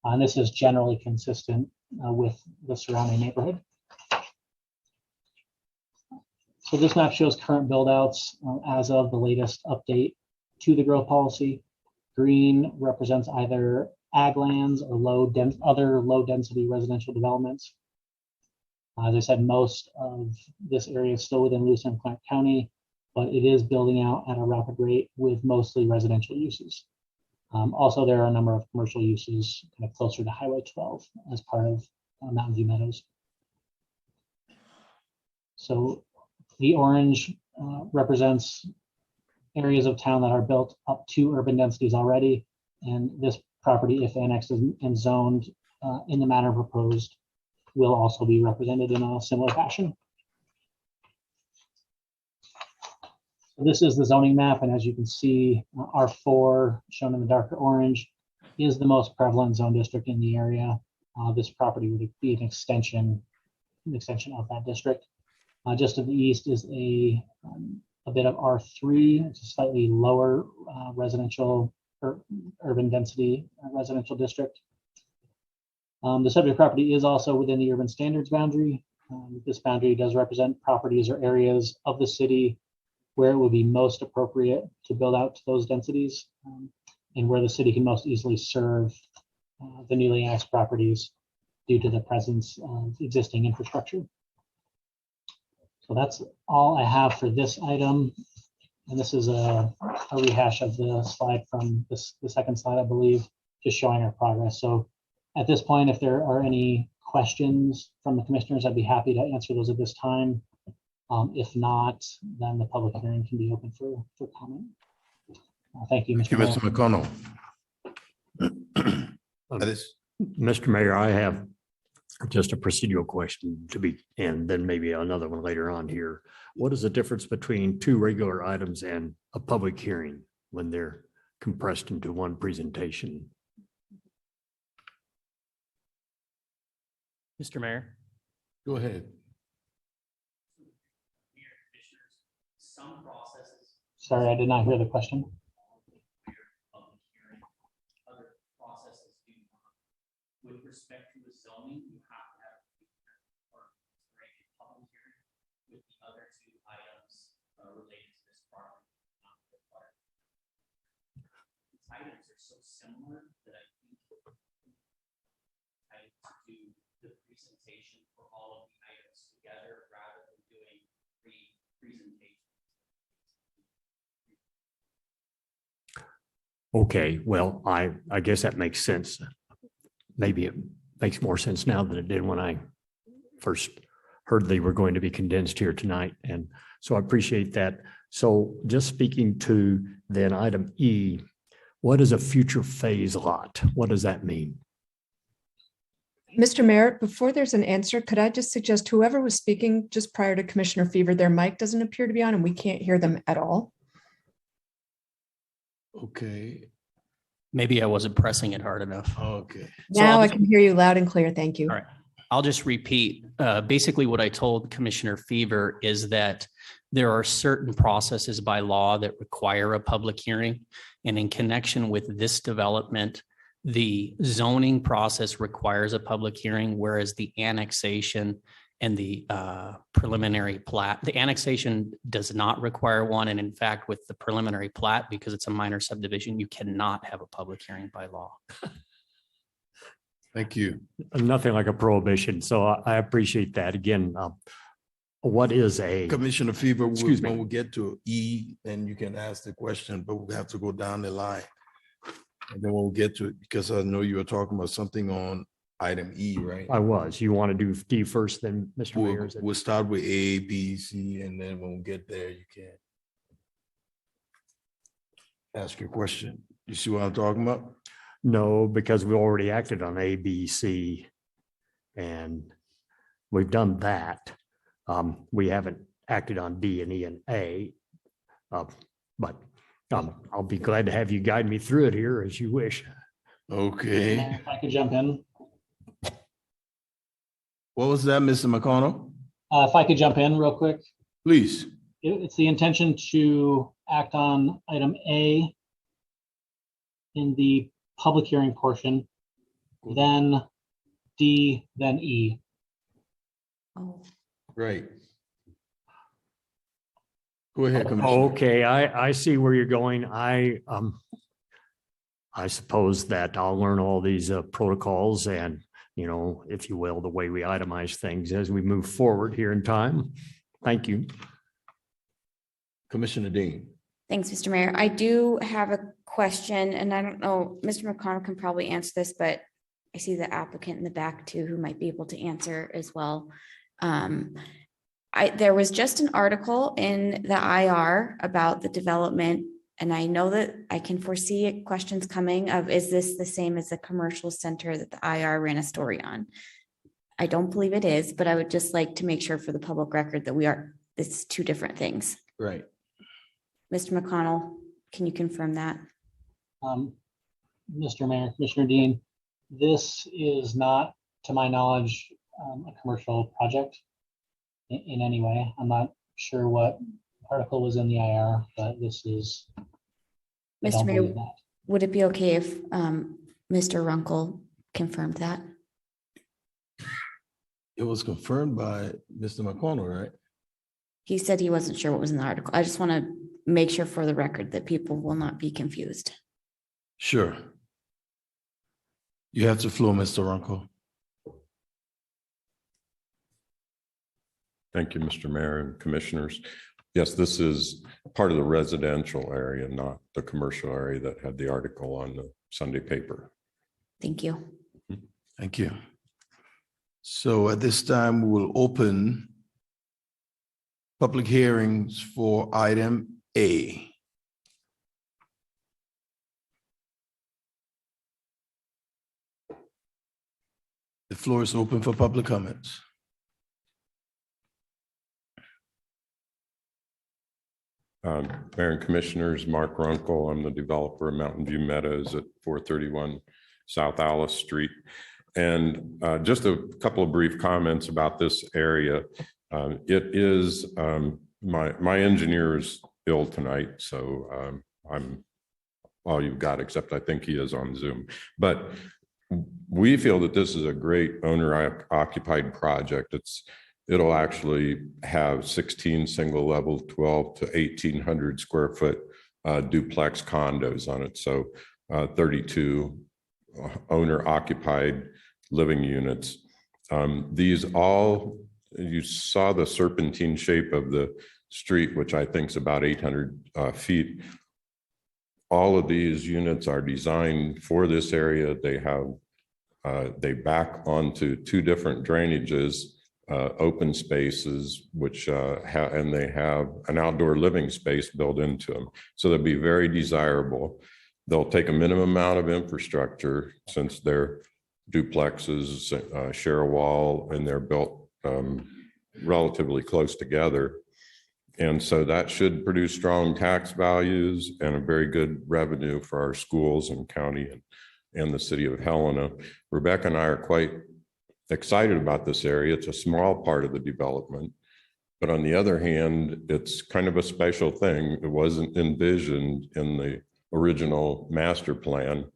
And this is generally consistent with the surrounding neighborhood. So this map shows current build outs as of the latest update to the growth policy. Green represents either ag lands or other low density residential developments. As I said, most of this area is still within Lewis and Clark County, but it is building out at a rapid rate with mostly residential uses. Also, there are a number of commercial uses kind of closer to Highway 12 as part of Mountain View Meadows. So the orange represents areas of town that are built up to urban densities already, and this property, if annexed and zoned in the manner proposed, will also be represented in a similar fashion. So this is the zoning map, and as you can see, R4, shown in the darker orange, is the most prevalent zone district in the area. This property would be an extension of that district. Just to the east is a bit of R3, it's a slightly lower residential or urban density residential district. The subject property is also within the urban standards boundary. This boundary does represent properties or areas of the city where it would be most appropriate to build out to those densities, and where the city can most easily serve the newly annexed properties due to the presence of existing infrastructure. So that's all I have for this item. And this is a rehash of the slide from the second slide, I believe, just showing our progress. So at this point, if there are any questions from the commissioners, I'd be happy to answer those at this time. If not, then the public hearing can be open for comment. Thank you, Mr. Mayor. Mr. McConnell. Mr. Mayor, I have just a procedural question and then maybe another one later on here. What is the difference between two regular items and a public hearing when they're compressed into one presentation? Mr. Mayor. Go ahead. Sorry, I did not hear the question. with respect to the zoning, you have to have or a public hearing with the other two items related to this property. These items are so similar that I think I do the presentation for all of the items together rather than doing three presentations. Okay, well, I guess that makes sense. Maybe it makes more sense now than it did when I first heard they were going to be condensed here tonight. And so I appreciate that. So just speaking to then item E, what is a future phase lot? What does that mean? Mr. Mayor, before there's an answer, could I just suggest whoever was speaking just prior to Commissioner Fever, their mic doesn't appear to be on and we can't hear them at all. Okay, Maybe I wasn't pressing it hard enough. okay. So Now I'll I just- can hear you loud and clear. Thank you. All right. I'll just repeat. Basically, what I told Commissioner Fever is that there are certain processes by law that require a public hearing. And in connection with this development, the zoning process requires a public hearing, whereas the annexation and the preliminary plat, the annexation does not require one. And in fact, with the preliminary plat, because it's a minor subdivision, you cannot have a public hearing by law. Thank you. Nothing like a prohibition. So I appreciate that. Again, what is a, Commissioner Fever, Excuse me. when we get to E, then you can ask the question, but we have to go down the line. And then we'll get to it, because I know you were talking about something on item E, right? I was, you want to do D first, then Mr. Mayor? Is it- We'll start with A, B, C, and then when we get there, you can ask your question. You see what I'm talking about? No, because we already acted on A, B, C, and we've done that. We haven't acted on D and E and A. But I'll be glad to have you guide me through it here as you wish. Okay. And if I could jump in, What was that, Mr. McConnell? if I could jump in real quick. Please. It's the intention to act on item A in the public hearing portion, then D, then E. Oh, Right. Go ahead, Commissioner. Okay, I see where you're going. I suppose that I'll learn all these protocols and, you know, if you will, the way we itemize things as we move forward here in time. Thank you. Commissioner Dean. thanks, Mr. Mayor. I do have a question, and I don't know, Mr. McConnell can probably answer this, but I see the applicant in the back too, who might be able to answer as well. There was just an article in the IR about the development, and I know that I can foresee questions coming of, is this the same as the commercial center that the IR ran a story on? I don't believe it is, but I would just like to make sure for the public record that it's two different things. Right. Mr. McConnell, can you confirm that? Mr. Mayor, Commissioner Dean, this is not, to my knowledge, a commercial project in any way. I'm not sure what article was in the IR, but this is. I Mr. don't Mayor, believe that. would it be okay if Mr. Runkle confirmed that? It was confirmed by Mr. McConnell, right? He said he wasn't sure what was in the article. I just want to make sure for the record that people will not be confused. Sure. You have the floor, Mr. Runkel. Thank you, Mr. Mayor and Commissioners. Yes, this is part of the residential area, not the commercial area that had the article on the Sunday paper. Thank you. Thank you. So at this time, we will open public hearings for item A. The floor is open for public comments. Mayor and Commissioners, Mark Runkle, I'm the developer of Mountain View Meadows at 431 South Alice Street. And just a couple of brief comments about this area. It is, my engineer is ill tonight, so I'm all you've got, except I think he is on Zoom. But We feel that this is a great owner occupied project. It'll actually have 16 single level, 12 to 1,800 square foot duplex condos on it. So 32 owner occupied living units. These all, you saw the serpentine shape of the street, which I think is about 800 feet. All of these units are designed for this area. They back onto two different drainages, open spaces, and they have an outdoor living space built into them. So they'll be very desirable. They'll take a minimum amount of infrastructure since they're duplexes, share a wall, and they're built relatively close together. And so that should produce strong tax values and a very good revenue for our schools and county and the city of Helena. Rebecca and I are quite excited about this area. It's a small part of the development, but on the other hand, it's kind of a special thing. It wasn't envisioned in the original master plan,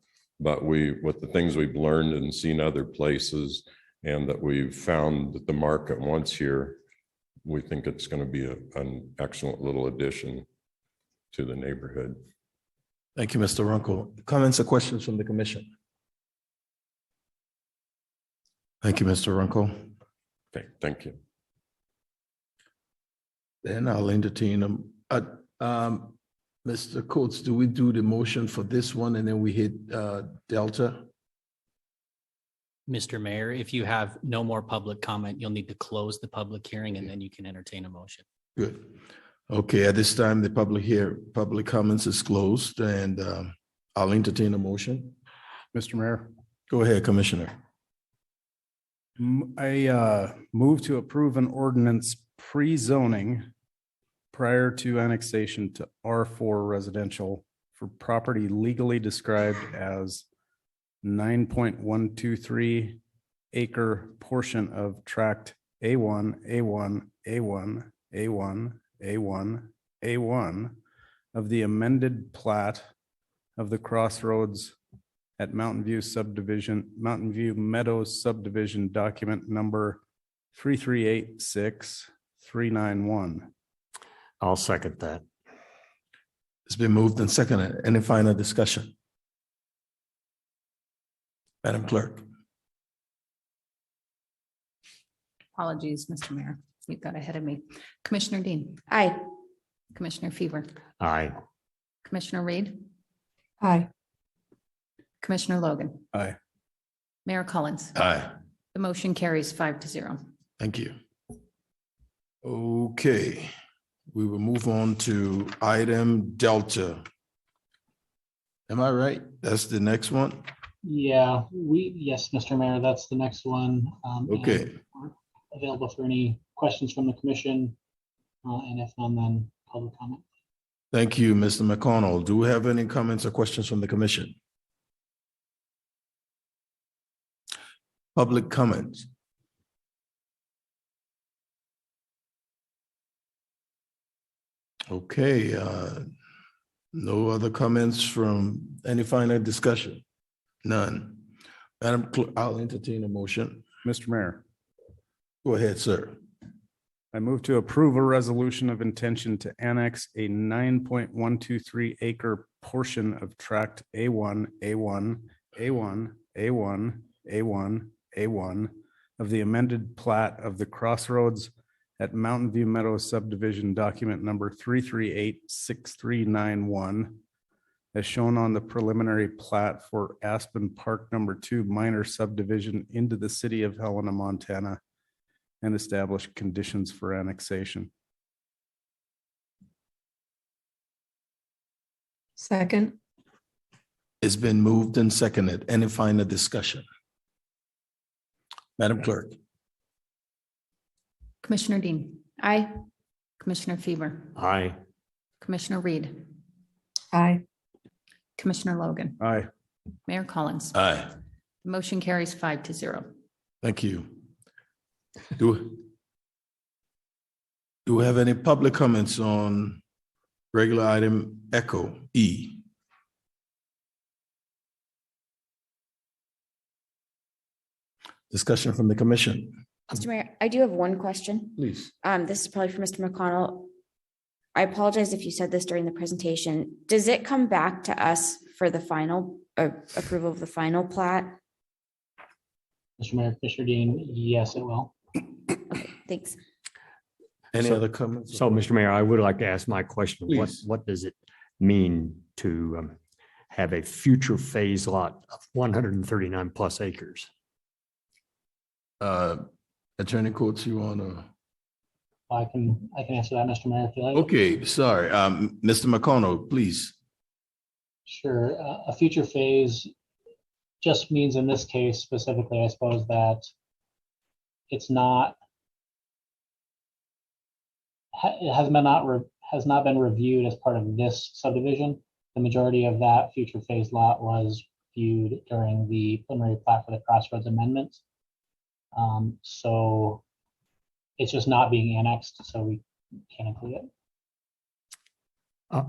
but with the things we've learned and seen other places, and that we've found that the market wants here, we think it's going to be an excellent little addition to the neighborhood. Thank you, Mr. Runkle. Comments or questions from the commission? Thank you, Mr. Runkle. Okay, thank you. Then I'll entertain them. Mr. Coates, do we do the motion for this one and then we hit Delta? Mr. Mayor, if you have no more public comment, you'll need to close the public hearing and then you can entertain a motion. Good. Okay, at this time, the public comments is closed, and I'll entertain a motion. Mr. Mayor, Go ahead, Commissioner. I move to approve an ordinance pre-zoning prior to annexation to R4 residential for property legally described as 9.123 acre portion of tract A1, A1, A1, A1, A1, A1 of the amended plat of the crossroads at Mountain View Meadows subdivision document number 3386391. I'll second that. It's been moved and seconded. Any final discussion? Madam Clerk. Apologies, Mr. Mayor. You got ahead of me. Commissioner Dean. Aye. Commissioner Fever. Aye. Commissioner Reed. Aye. Commissioner Logan. Aye. Mayor Collins. Aye. The motion carries 5-0. Thank you. Okay, we will move on to item Delta. Am I right? That's the next one? Yeah, yes, Mr. Mayor, that's the next one. Okay. And we're available for any questions from the commission, and if none, then public comment. Thank you, Mr. McConnell. Do we have any comments or questions from the commission? Public comments. Okay, no other comments from any final discussion? None. Madam Clerk, I'll entertain a motion. Mr. Mayor, Go ahead, sir. I move to approve a resolution of intention to annex a 9.123 acre portion of tract A1, A1, A1, A1, A1, A1 of the amended plat of the crossroads at Mountain View Meadows subdivision document number 3386391 as shown on the preliminary plat for Aspen Park number 2 minor subdivision into the city of Helena, Montana, and establish conditions for annexation. Second. It's been moved and seconded. Any final discussion? Madam Clerk. Commissioner Dean. Aye. Commissioner Fever. Aye. Commissioner Reed. Aye. Commissioner Logan. Aye. Mayor Collins. Aye. The motion carries 5-0. Thank you. Do we have any public comments on regular item Echo E? Discussion from the commission, Mr. Mayor, I do have one question. please. This is probably for Mr. McConnell. I apologize if you said this during the presentation. Does it come back to us for the final approval of the final plat? Mr. Mayor, Commissioner Dean, yes, it will. Okay, thanks. Any So- other comments? So, Mr. Mayor, I would like to ask my question. Please. What does it mean to have a future phase lot of 139 plus acres? Attorney Coates, you wanna? I can answer that, Mr. Mayor, if you like. Okay, sorry. Mr. McConnell, please. Sure. A future phase just means in this case specifically, I suppose, that it's not, it has not been reviewed as part of this subdivision. The majority of that future phase lot was viewed during the preliminary plat for the Crossroads Amendment. So it's just not being annexed, so we can't include it.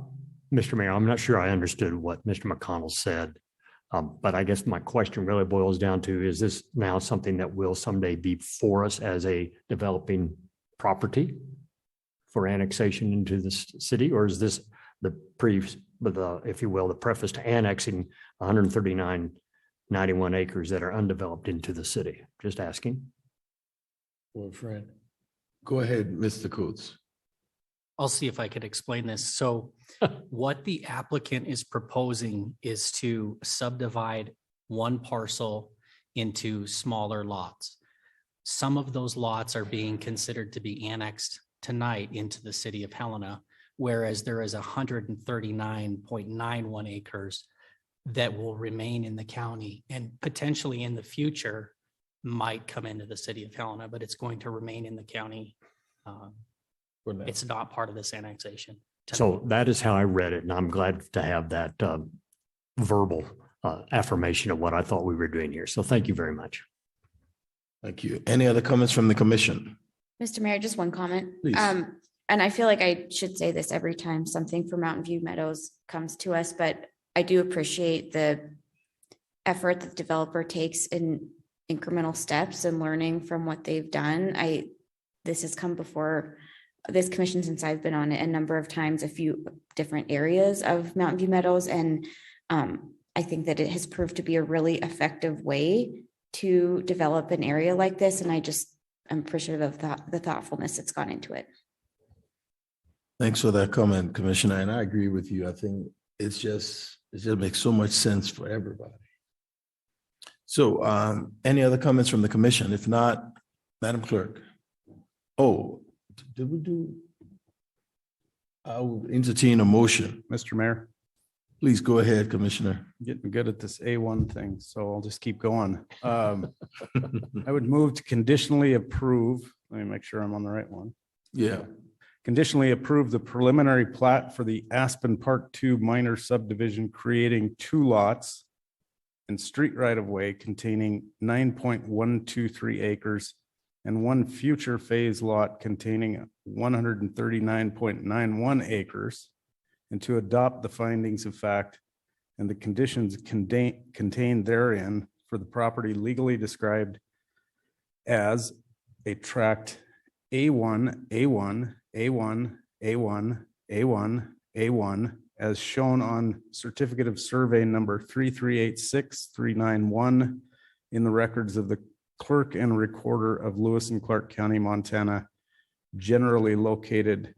Mr. Mayor, I'm not sure I understood what Mr. McConnell said. But I guess my question really boils down to, is this now something that will someday be for us as a developing property for annexation into the city? Or is this if you will, the preface to annexing 139.91 acres that are undeveloped into the city? Just asking. Well, Fred. Go ahead, Mr. Coates. I'll see if I could explain this. So what the applicant is proposing is to subdivide one parcel into smaller lots. Some of those lots are being considered to be annexed tonight into the city of Helena, whereas there is 139.91 acres that will remain in the county and potentially in the future might come into the city of Helena, but it's going to remain in the county. It's not part of this annexation. So that is how I read it, and I'm glad to have that verbal affirmation of what I thought we were doing here. So thank you very much. Thank you. Any other comments from the commission? Mr. Mayor, just one comment. Please. And I feel like I should say this every time something for Mountain View Meadows comes to us, but I do appreciate the effort that the developer takes in incremental steps and learning from what they've done. This has come before this commission since I've been on it a number of times, a few different areas of Mountain View Meadows. And I think that it has proved to be a really effective way to develop an area like this. And I'm appreciative of the thoughtfulness that's gone into it. Thanks for that comment, Commissioner. And I agree with you. I think it just makes so much sense for everybody. So any other comments from the commission? If not, Madam Clerk. Oh, did we do? I'll entertain a motion. Mr. Mayor, Please go ahead, Commissioner. getting good at this A1 thing, so I'll just keep going. I would move to conditionally approve. Let me make sure I'm on the right one. Yeah. Conditionally approve the preliminary plat for the Aspen Park 2 minor subdivision, creating 2 lots and street right-of-way containing 9.123 acres and 1 future phase lot containing 139.91 acres, and to adopt the findings of fact and the conditions contained therein for the property legally described as a tract A1, A1, A1, A1, A1, A1, as shown on certificate of survey number 3386391 in the records of the clerk and recorder of Lewis and Clark County, Montana, generally located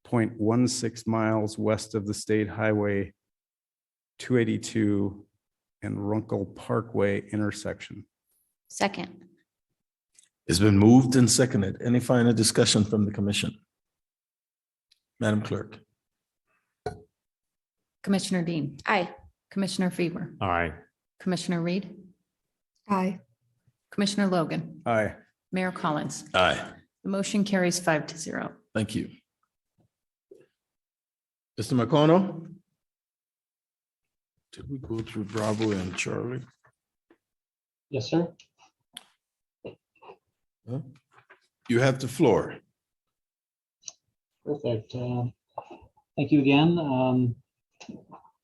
0.16 miles west of the State Highway 282 and Runkle Parkway intersection. Second. It's been moved and seconded. Any final discussion from the commission? Madam Clerk. Commissioner Dean. Aye. Commissioner Fever. Aye. Commissioner Reed. Aye. Commissioner Logan. Aye. Mayor Collins. Aye. The motion carries 5-0. Thank you. Mr. McConnell? Did we go through Bravo and Charlie? Yes, sir. Huh? You have the floor. Perfect. Thank you again.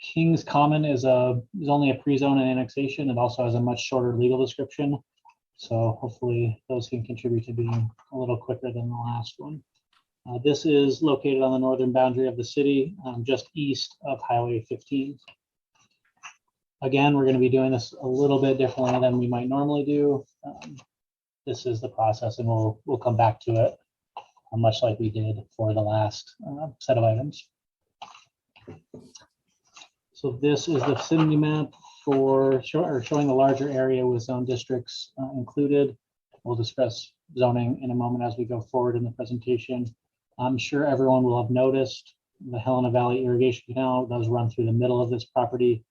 Kings Common is only a pre-zone and annexation. It also has a much shorter legal description. So hopefully those can contribute to being a little quicker than the last one. This is located on the northern boundary of the city, just east of Highway 15. Again, we're going to be doing this a little bit differently than we might normally do. This is the process, and we'll come back to it, much like we did for the last set of items. So this is the vicinity map for showing the larger area with zone districts included. We'll discuss zoning in a moment as we go forward in the presentation. I'm sure everyone will have noticed the Helena Valley Irrigation Canal does run through the middle of this property,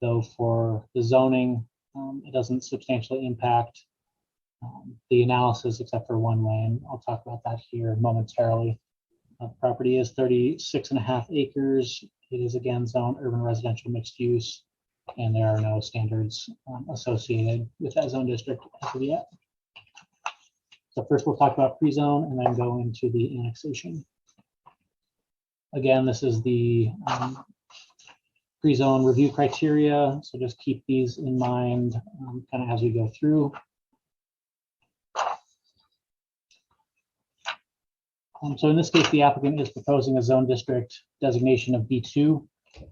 though for the zoning, it doesn't substantially impact the analysis except for one way, and I'll talk about that here momentarily. The property is 36.5 acres. It is again zoned urban residential mixed use, and there are no standards associated with that zone district as of yet. So first we'll talk about pre-zone and then go into the annexation. Again, this is the pre-zone review criteria. So just keep these in mind kind of as we go through. So in this case, the applicant is proposing a zone district designation of B2.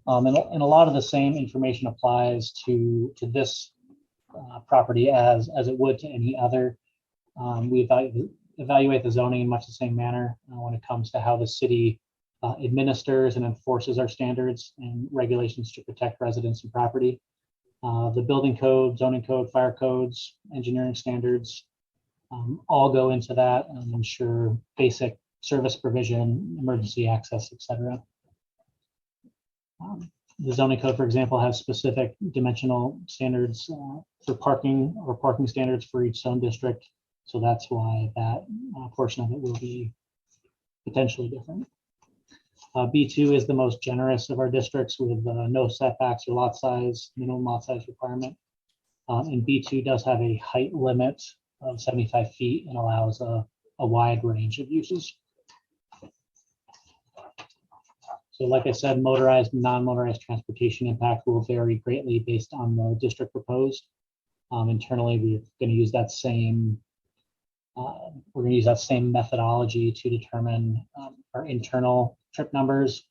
And a lot of the same information applies to this property as it would to any other. We evaluate the zoning in much the same manner when it comes to how the city administers and enforces our standards and regulations to protect residents and property. The building code, zoning code, fire codes, engineering standards all go into that and ensure basic service provision, emergency access, etc. The zoning code, for example, has specific dimensional standards for parking or parking standards for each zone district. So that's why that portion of it will be potentially different. B2 is the most generous of our districts with no setbacks or lot size, minimum lot size requirement. And B2 does have a height limit of 75 feet and allows a wide range of uses. So like I said, motorized and non-motorized transportation impact will vary greatly based on the district proposed. Internally, we're going to use that same methodology to determine our internal trip numbers.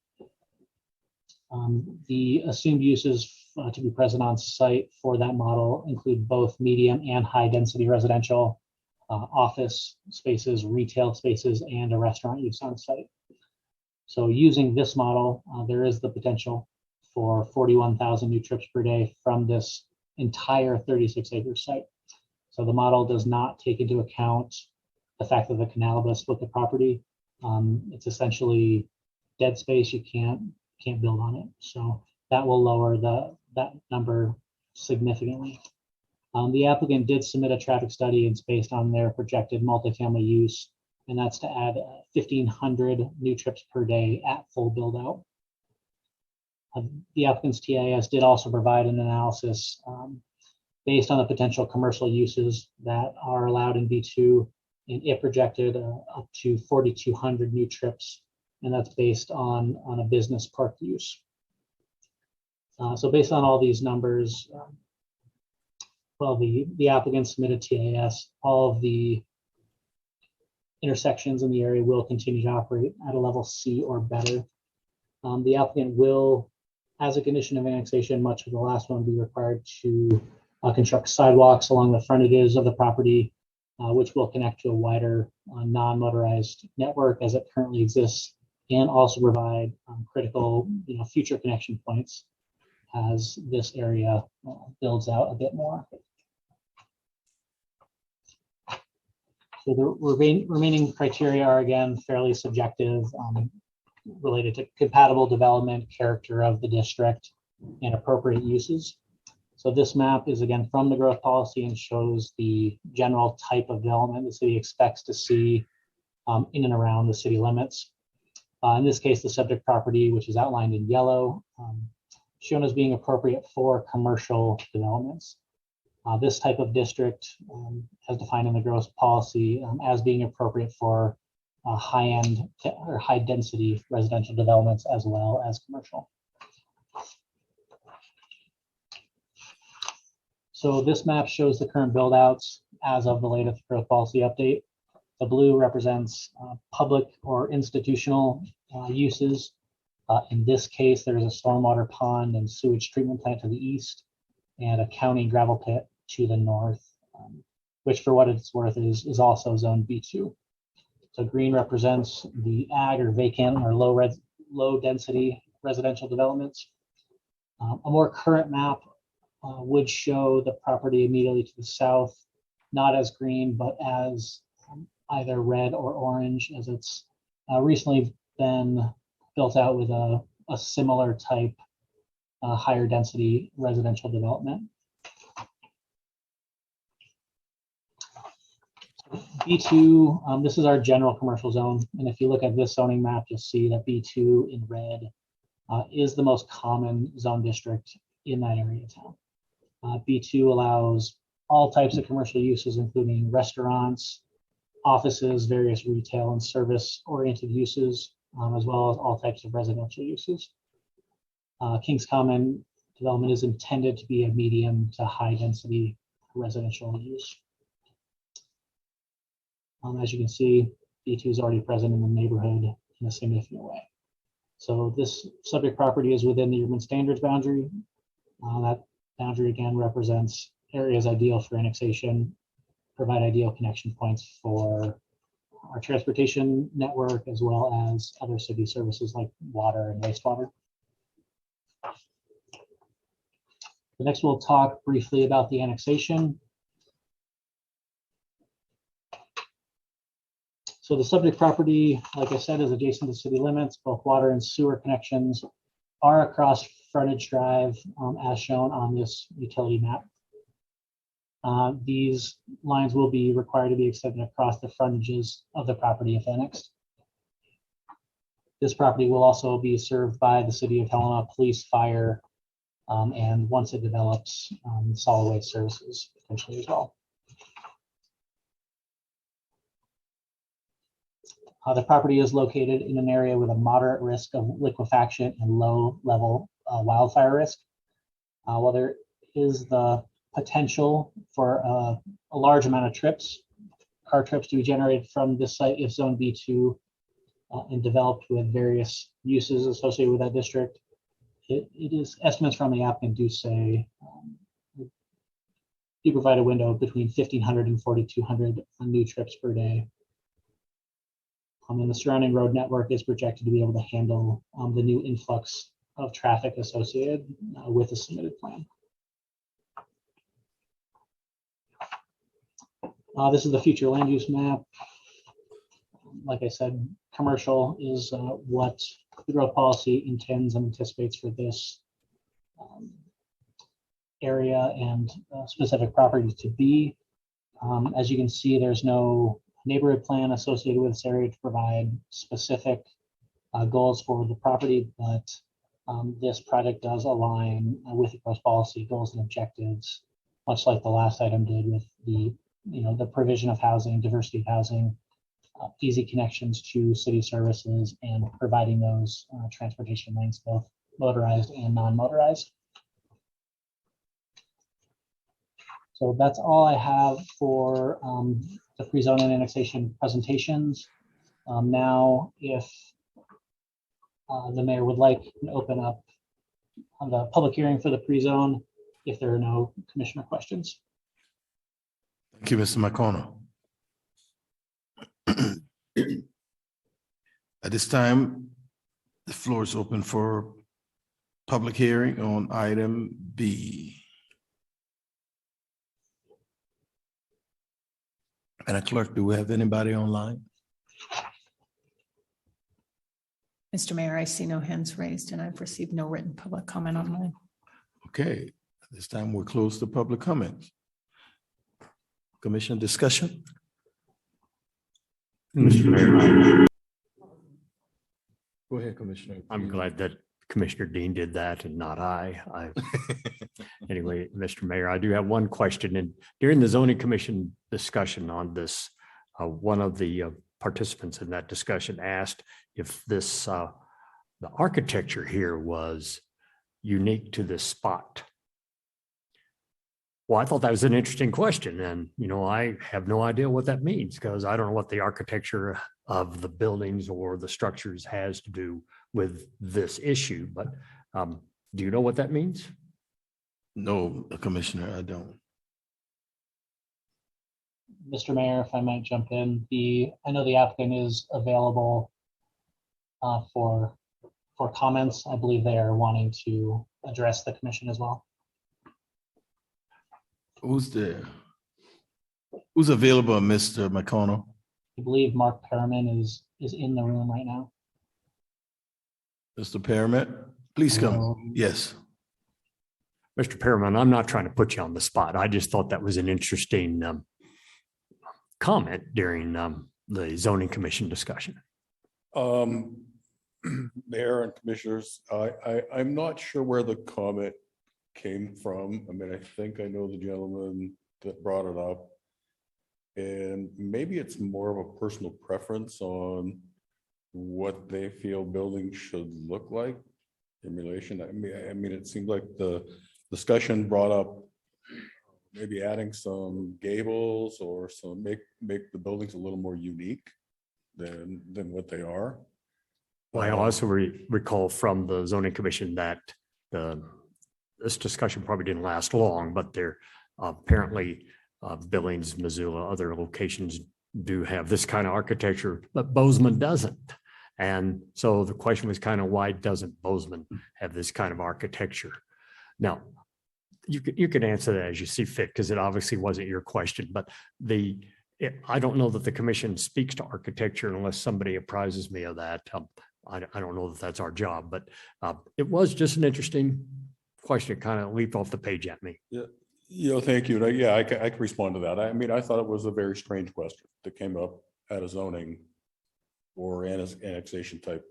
The assumed uses to be present on site for that model include both medium and high density residential, office spaces, retail spaces, and a restaurant use on site. So using this model, there is the potential for 41,000 new trips per day from this entire 36-acre site. So the model does not take into account the fact that the canal does split the property. It's essentially dead space. You can't build on it. So that will lower that number significantly. The applicant did submit a traffic study. It's based on their projected multifamily use, and that's to add 1,500 new trips per day at full build out. The applicant's TIS did also provide an analysis based on the potential commercial uses that are allowed in B2, and it projected up to 4,200 new trips, and that's based on a business park use. So based on all these numbers, well, the applicant submitted TIS. All of the intersections in the area will continue to operate at a level C or better. The applicant will, as a condition of annexation, much of the last one, be required to construct sidewalks along the frontages of the property, which will connect to a wider non-motorized network as it currently exists, and also provide critical future connection points as this area builds out a bit more. So the remaining criteria are again fairly subjective, related to compatible development, character of the district, and appropriate uses. So this map is again from the growth policy and shows the general type of development the city expects to see in and around the city limits. In this case, the subject property, which is outlined in yellow, shown as being appropriate for commercial developments. This type of district, as defined in the growth policy, as being appropriate for high-end or high-density residential developments as well as commercial. So this map shows the current build-outs. as of the latest growth policy update. The blue represents public or institutional uses. In this case, there is a stormwater pond and sewage treatment plant to the east and a county gravel pit to the north, which for what it's worth is also zone B2. So green represents the ag or vacant or low density residential developments. A more current map would show the property immediately to the south, not as green, but as either red or orange, as it's recently been built out with a similar type higher density residential development. B2, this is our general commercial zone. And if you look at this zoning map, you'll see that B2 in red is the most common zone district in that area of town. B2 allows all types of commercial uses, including restaurants, offices, various retail and service oriented uses, as well as all types of residential uses. Kings Common development is intended to be a medium to high density residential use. As you can see, B2 is already present in the neighborhood in a significant way. So this subject property is within the urban standards boundary. That boundary again represents areas ideal for annexation, provide ideal connection points for our transportation network, as well as other city services like water and wastewater. Next, we'll talk briefly about the annexation. So the subject property, like I said, is adjacent to city limits. Both water and sewer connections are across frontage drive, as shown on this utility map. These lines will be required to be extended across the frontages of the property if annexed. This property will also be served by the city of Helena Police, Fire, and once it develops, solid waste services potentially as well. The property is located in an area with a moderate risk of liquefaction and low level wildfire risk. While there is the potential for a large amount of car trips to be generated from this site if zone B2 and developed with various uses associated with that district, it is estimates from the applicant do say you provide a window of between 1,500 and 4,200 new trips per day. And the surrounding road network is projected to be able to handle the new influx of traffic associated with the submitted plan. This is the future land use map. Like I said, commercial is what the growth policy intends and anticipates for this area and specific properties to be. As you can see, there's no neighborhood plan associated with this area to provide specific goals for the property, but this project does align with the growth policy goals and objectives, much like the last item did with the provision of housing, diversity of housing, easy connections to city services, and providing those transportation lanes, both motorized and non-motorized. So that's all I have for the pre-zone and annexation presentations. Now, if the mayor would like to open up the public hearing for the pre-zone, if there are no commissioner questions. Thank you, Mr. McConnell. At this time, the floor is open for public hearing on item B. Madam Clerk, do we have anybody online? Mr. Mayor, I see no hands raised and I've received no written public comment online. Okay, at this time we'll close the public comments. Commission discussion? Mr. Mayor, Go ahead, Commissioner. I'm glad that Commissioner Dean did that and not I. Anyway, Mr. Mayor, I do have one question. And during the zoning commission discussion on this, one of the participants in that discussion asked if this, the architecture here was unique to this spot. Well, I thought that was an interesting question, and I have no idea what that means because I don't know what the architecture of the buildings or the structures has to do with this issue. But do you know what that means? No, Commissioner, I don't. Mr. Mayor, if I might jump in, I know the applicant is available for comments. I believe they are wanting to address the commission as well. Who's there? Who's available, Mr. McConnell? I believe Mark Perriman is in the room right now. Mr. Perriman, please come. Yes. Mr. Perriman, I'm not trying to put you on the spot. I just thought that was an interesting comment during the zoning commission discussion. Mayor and commissioners, I'm not sure where the comment came from. I mean, I think I know the gentleman that brought it up. And maybe it's more of a personal preference on what they feel buildings should look like in relation. I mean, it seemed like the discussion brought up maybe adding some gables or some make the buildings a little more unique than what they are. Well, I also recall from the zoning commission that this discussion probably didn't last long, but there apparently Billings, Missoula, other locations do have this kind of architecture, but Bozeman doesn't. And so the question was kind of why doesn't Bozeman have this kind of architecture? Now, you can answer that as you see fit, because it obviously wasn't your question, but I don't know that the commission speaks to architecture unless somebody apprises me of that. I don't know that that's our job, but it was just an interesting question. It kind of leaped off the page at me. Yeah. Thank you. Yeah, I can respond to that. I mean, I thought it was a very strange question that came up at a zoning or annexation type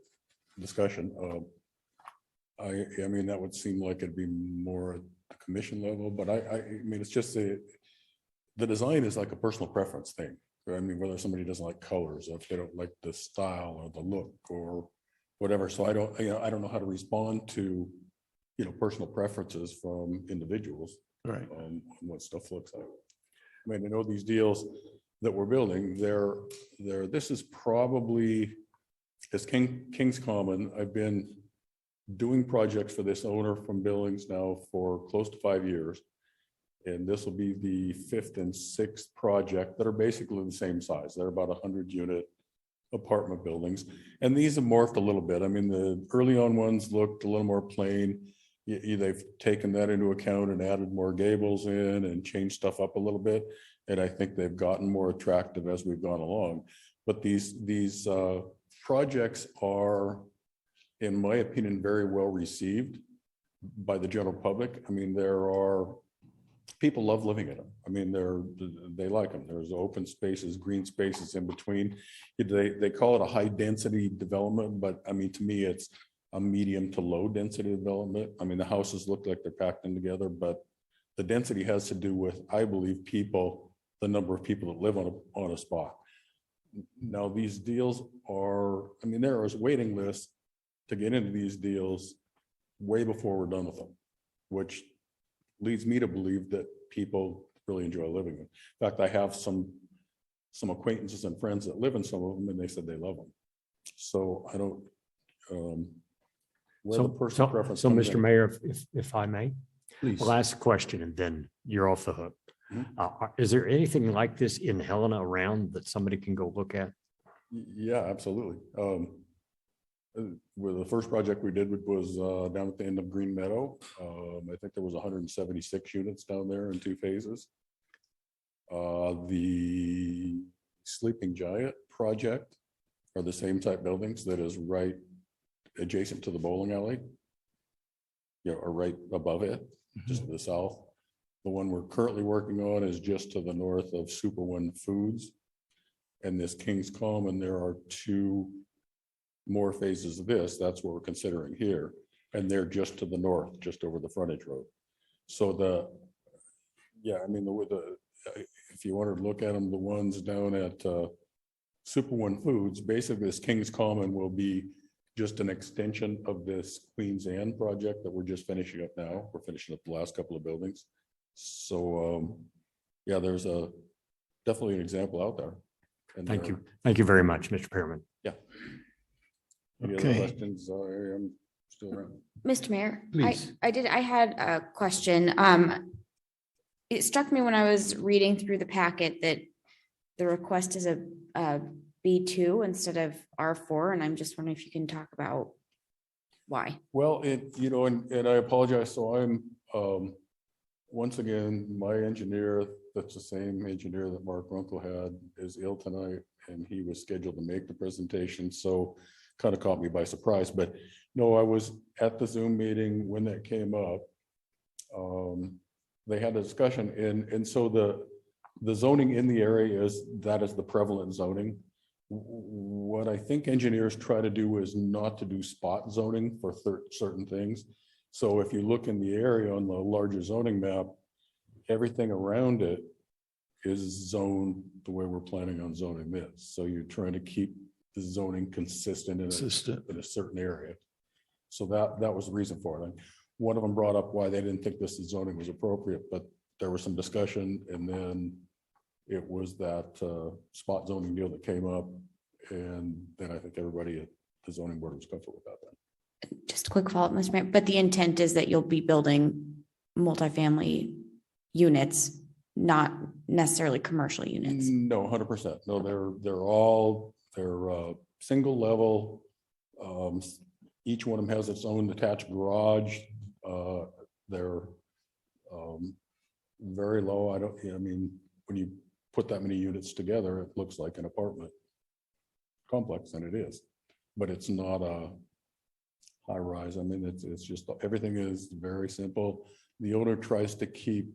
discussion. I mean, that would seem like it'd be more at the commission level, but I mean, it's just the design is like a personal preference thing. I mean, whether somebody doesn't like colors, or if they don't like the style or the look or whatever. So I don't know how to respond to, personal preferences from individuals. Right. On what stuff looks like. I mean, I know these deals that we're building, this is probably, as King's Common, I've been doing projects for this owner from Billings now for close to 5 years. And this will be the 5th and 6th project that are basically the same size. They're about 100-unit apartment buildings. And these have morphed a little bit. I mean, the early on ones looked a little more plain. They've taken that into account and added more gables in and changed stuff up a little bit. And I think they've gotten more attractive as we've gone along. But these projects are, in my opinion, very well received by the general public. I mean, people love living in them. I mean, they like them. There's open spaces, green spaces in between. They call it a high density development, but I mean, to me, it's a medium to low density development. I mean, the houses look like they're packed in together, but the density has to do with, I believe, the number of people that live on a spot. Now, these deals are, I mean, there is waiting lists to get into these deals way before we're done with them, which leads me to believe that people really enjoy living in. In fact, I have some acquaintances and friends that live in some of them, and they said they love them. So I don't. So, Mr. Mayor, if I may, please. I'll ask a question and then you're off the hook. Is there anything like this in Helena around that somebody can go look at? Yeah, absolutely. The first project we did was down at the end of Green Meadow. I think there was 176 units down there in 2 phases. The Sleeping Giant project are the same type buildings that is right adjacent to the bowling alley, or right above it, just to the south. The one we're currently working on is just to the north of Super One Foods. And this King's Common, there are 2 more phases of this. That's what we're considering here. And they're just to the north, just over the frontage road. So I mean, if you wanted to look at them, the ones down at Super One Foods, basically this King's Common will be just an extension of this Queen's Anne project that we're just finishing up now. We're finishing up the last couple of buildings. So, yeah, there's definitely an example out there. And Thank you. Thank you very much, Mr. Pearman. Yeah. Any other Okay. questions? I am still around. Mr. Mayor, Please. I had a question. It struck me when I was reading through the packet that the request is a B2 instead of R4, and I'm just wondering if you can talk about why. Well, and I apologize. So I'm, once again, my engineer, that's the same engineer that Mark Runkle had, is ill tonight, and he was scheduled to make the presentation. So kind of caught me by surprise, but no, I was at the Zoom meeting when that came up. They had a discussion, and so the zoning in the area is the prevalent zoning. What I think engineers try to do is not to do spot zoning for certain things. So if you look in the area on the larger zoning map, everything around it is zoned the way we're planning on zoning this. So you're trying to keep the zoning consistent in a certain area. So that was the reason for it. And one of them brought up why they didn't think this zoning was appropriate, but there was some discussion, and then it was that spot zoning deal that came up, and then I think everybody at the zoning board was comfortable about that. Just a quick follow-up, Mr. Mayor, but the intent is that you'll be building multifamily units, not necessarily commercial units. No, 100%. No, they're single level. Each one of them has its own attached garage. They're very low. I mean, when you put that many units together, it looks like an apartment complex, and it is, but it's not a high rise. I mean, it's just, everything is very simple. The owner tries to keep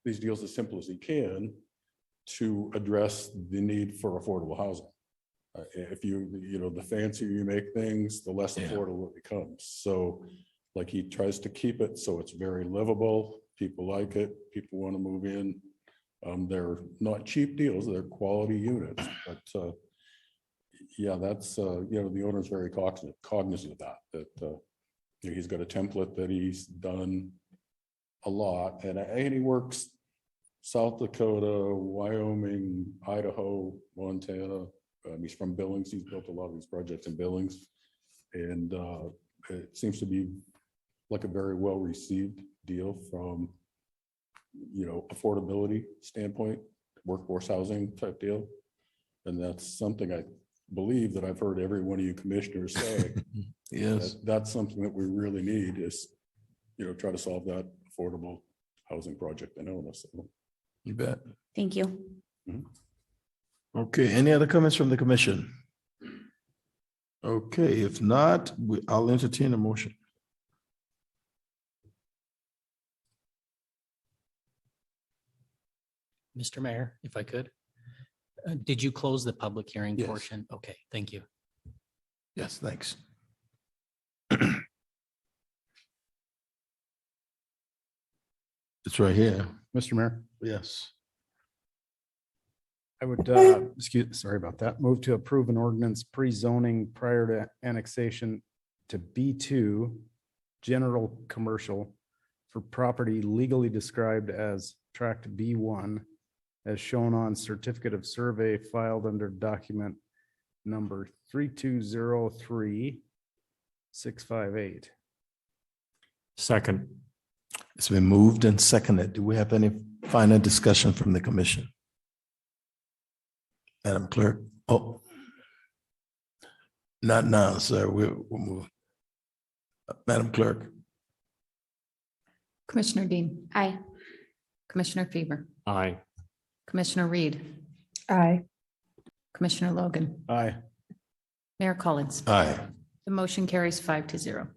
these deals as simple as he can to address the need for affordable housing. If the fancier you make things, the less affordable it becomes. So like, he tries to keep it so it's very livable. People like it. People want to move in. They're not cheap deals. They're quality units, but yeah, that's, the owner's very cognizant of that he's got a template that he's done a lot, and he works South Dakota, Wyoming, Idaho, Montana. He's from Billings. He's built a lot of these projects in Billings, and it seems to be like a very well received deal from affordability standpoint, workforce housing type deal. And that's something I believe that I've heard every one of you commissioners say. Yes, that's something that we really need, is try to solve that affordable housing project in Helena. So you bet. Thank you. Okay, any other comments from the commission? Okay, if not, I'll entertain a motion. Mr. Mayor, if I could. Did you close the public hearing Yes. portion? Okay, thank you. Yes, thanks. It's right here. Mr. Mayor, Yes. I would, sorry about that. Move to approve an ordinance pre-zoning prior to annexation to B2 general commercial for property legally described as tract B1 as shown on certificate of survey filed under document number 3203658. Second. It's been moved and seconded. Do we have any final discussion from the commission? Madam Clerk? Oh, not now, sir. We'll move. Madam Clerk? Commissioner Dean. Aye. Commissioner Fever. Aye. Commissioner Reed. Aye. Commissioner Logan. Aye. Mayor Collins. Aye. The motion carries 5-0.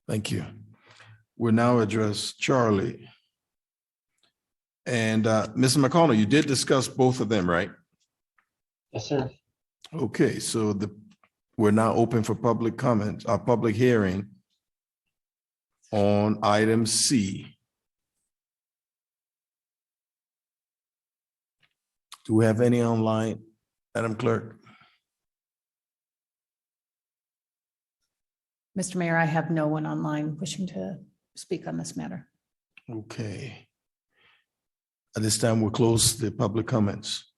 Thank you. We'll now address Charlie. And Mr. McConnell, you did discuss both of them, right? Yes, sir. Okay, so we're now open for public comment, our public hearing on item C. Do we have any online, Madam Clerk? Mr. Mayor, I have no one online wishing to speak on this matter. Okay. At this time, we'll close the public comments.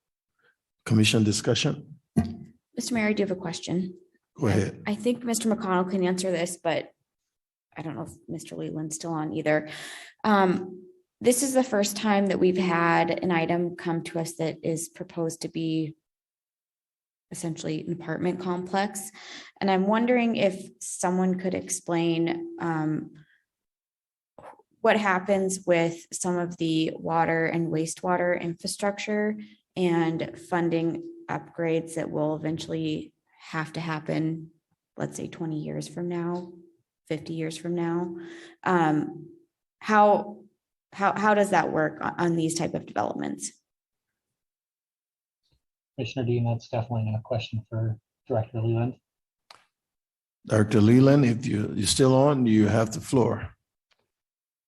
Commission discussion? Mr. Mayor, I do have a question. Go ahead. I think Mr. McConnell can answer this, but I don't know if Mr. Leland's still on either. This is the first time that we've had an item come to us that is proposed to be essentially an apartment complex. And I'm wondering if someone could explain what happens with some of the water and wastewater infrastructure and funding upgrades that will eventually have to happen, let's say 20 years from now, 50 years from now. How does that work on these type of developments? Commissioner Dean, that's definitely a question for Director Leland. Dr. Leland, if you're still on, you have the floor.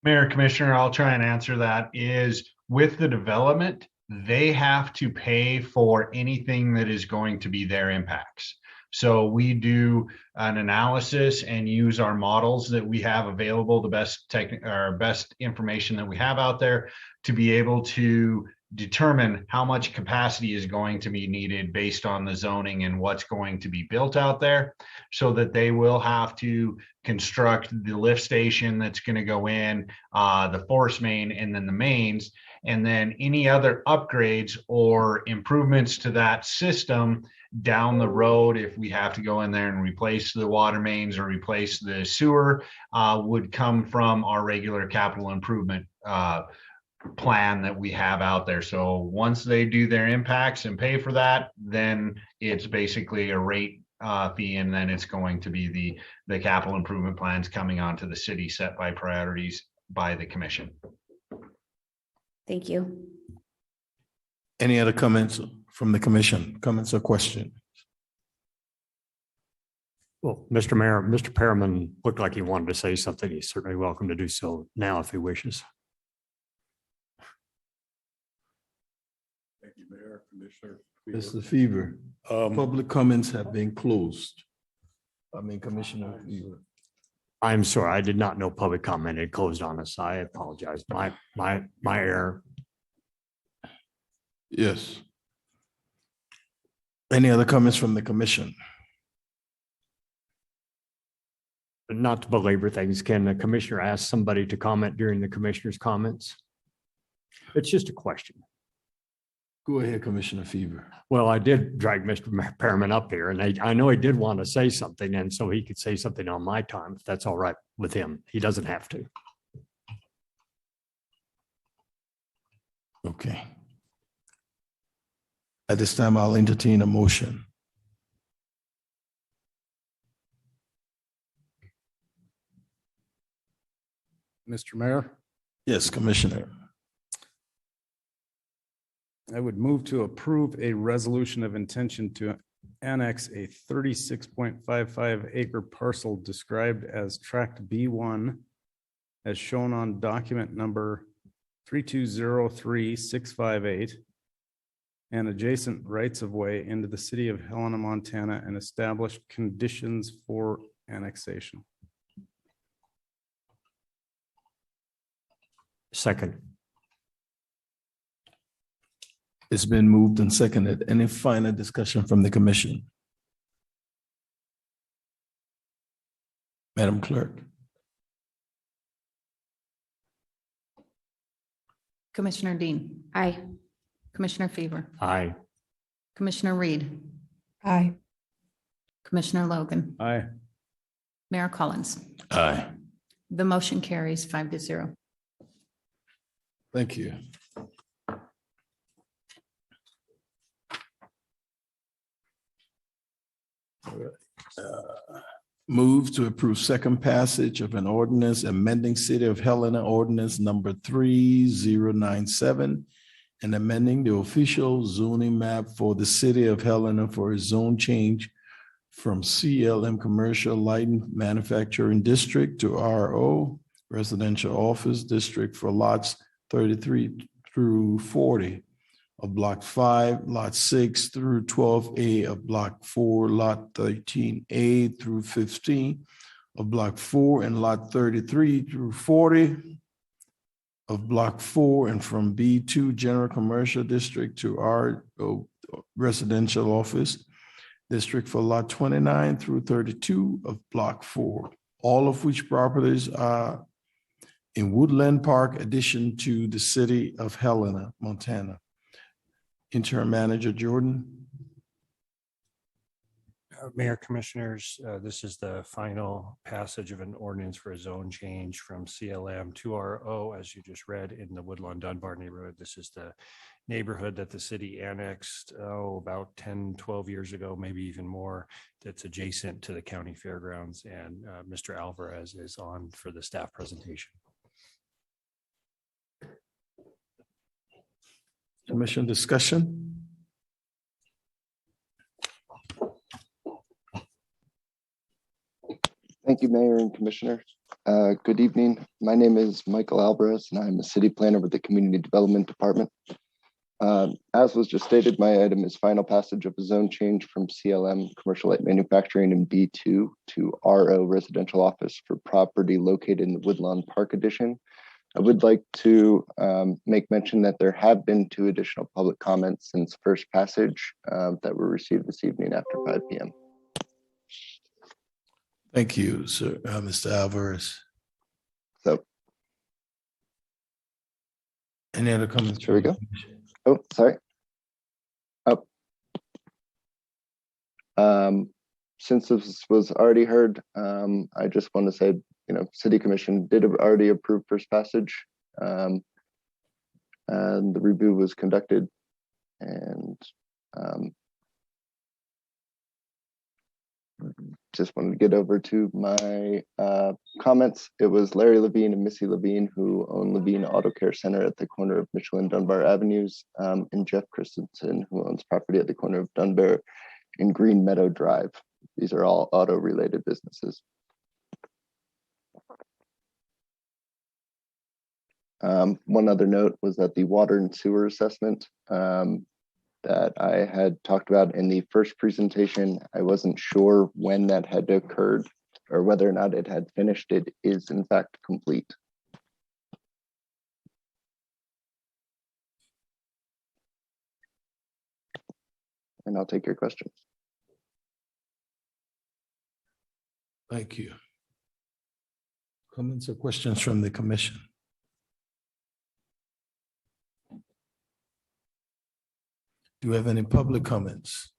Mayor, Commissioner, I'll try and answer that. Is with the development, they have to pay for anything that is going to be their impacts. So we do an analysis and use our models that we have available, the best information that we have out there, to be able to determine how much capacity is going to be needed based on the zoning and what's going to be built out there, so that they will have to construct the lift station that's going to go in, the force main, and then the mains, and then any other upgrades or improvements to that system down the road, if we have to go in there and replace the water mains or replace the sewer, would come from our regular capital improvement plan that we have out there. So once they do their impacts and pay for that, then it's basically a rate fee, and then it's going to be the capital improvement plans coming onto the city, set by priorities by the commission. Thank you. Any other comments from the commission? Comments or questions? Well, Mr. Mayor, Mr. Perriman looked like he wanted to say something. He's certainly welcome to do so now if he wishes. Thank you, Mayor, Commissioner. Mr. Fever, public comments have been closed. Commissioner Fever. I'm sorry, I did not know public comment had closed on us. I apologize. My error. Yes. Any other comments from the commission? Not to belabor things, can the commissioner ask somebody to comment during the commissioner's comments? It's just a question. Go ahead, Commissioner Fever. Well, I did drag Mr. Perriman up here, and I know he did want to say something, and so he could say something on my time, if that's all right with him. He doesn't have to. Okay. At this time, I'll entertain a motion. Mr. Mayor, Yes, Commissioner. I would move to approve a resolution of intention to annex a 36.55 acre parcel described as tract B1 as shown on document number 3203658 and adjacent rights of way into the city of Helena, Montana, and establish conditions for annexation. Second. It's been moved and seconded. Any final discussion from the commission? Madam Clerk. Commissioner Dean. Aye. Commissioner Fever. Aye. Commissioner Reed. Aye. Commissioner Logan. Aye. Mayor Collins. Aye. The motion carries 5-0. Thank you. Move to approve second passage of an ordinance amending City of Helena Ordinance number 3097 and amending the official zoning map for the City of Helena for a zone change from CLM Commercial Light Manufacturing District to RO Residential Office District for lots 33 through 40 of Block 5, Lot 6 through 12A of Block 4, Lot 13A through 15 of Block 4, and Lot 33 through 40 of Block 4 and from B2 General Commercial District to R Residential Office District for Lot 29 through 32 of Block 4, all of which properties are in Woodland Park, addition to the city of Helena, Montana. Interim Manager Jordan. Mayor, Commissioners, this is the final passage of an ordinance for a zone change from CLM to RO, as you just read, in the Woodlawn Dunbar neighborhood. This is the neighborhood that the city annexed, about 10, 12 years ago, maybe even more, that's adjacent to the county fairgrounds. And Mr. Alvarez is on for the staff presentation. Commission discussion. Thank you, Mayor and Commissioner. Good evening. My name is Michael Alvarez, and I'm a city planner with the Community Development Department. As was just stated, my item is final passage of a zone change from CLM Commercial Light Manufacturing in B2 to RO Residential Office for property located in the Woodlawn Park Addition. I would like to make mention that there have been 2 additional public comments since first passage that were received this evening after 5 p.m. Thank you, sir, Mr. Alvarez. So, any other comments? Here we go. Oh, sorry. Since this was already heard, I just want to say, City Commission did already approve first passage, and the review was conducted, and just wanted to get over to my comments. It was Larry Levine and Missy Levine who own Levine Auto Care Center at the corner of Mitchell and Dunbar Avenues, and Jeff Christensen, who owns property at the corner of Dunbar and Green Meadow Drive. These are all auto-related businesses. One other note was that the water and sewer assessment that I had talked about in the first presentation, I wasn't sure when that had occurred or whether or not it had finished. It is in fact complete. And I'll take your questions. Thank you. Comments or questions from the commission? Do you have any public comments?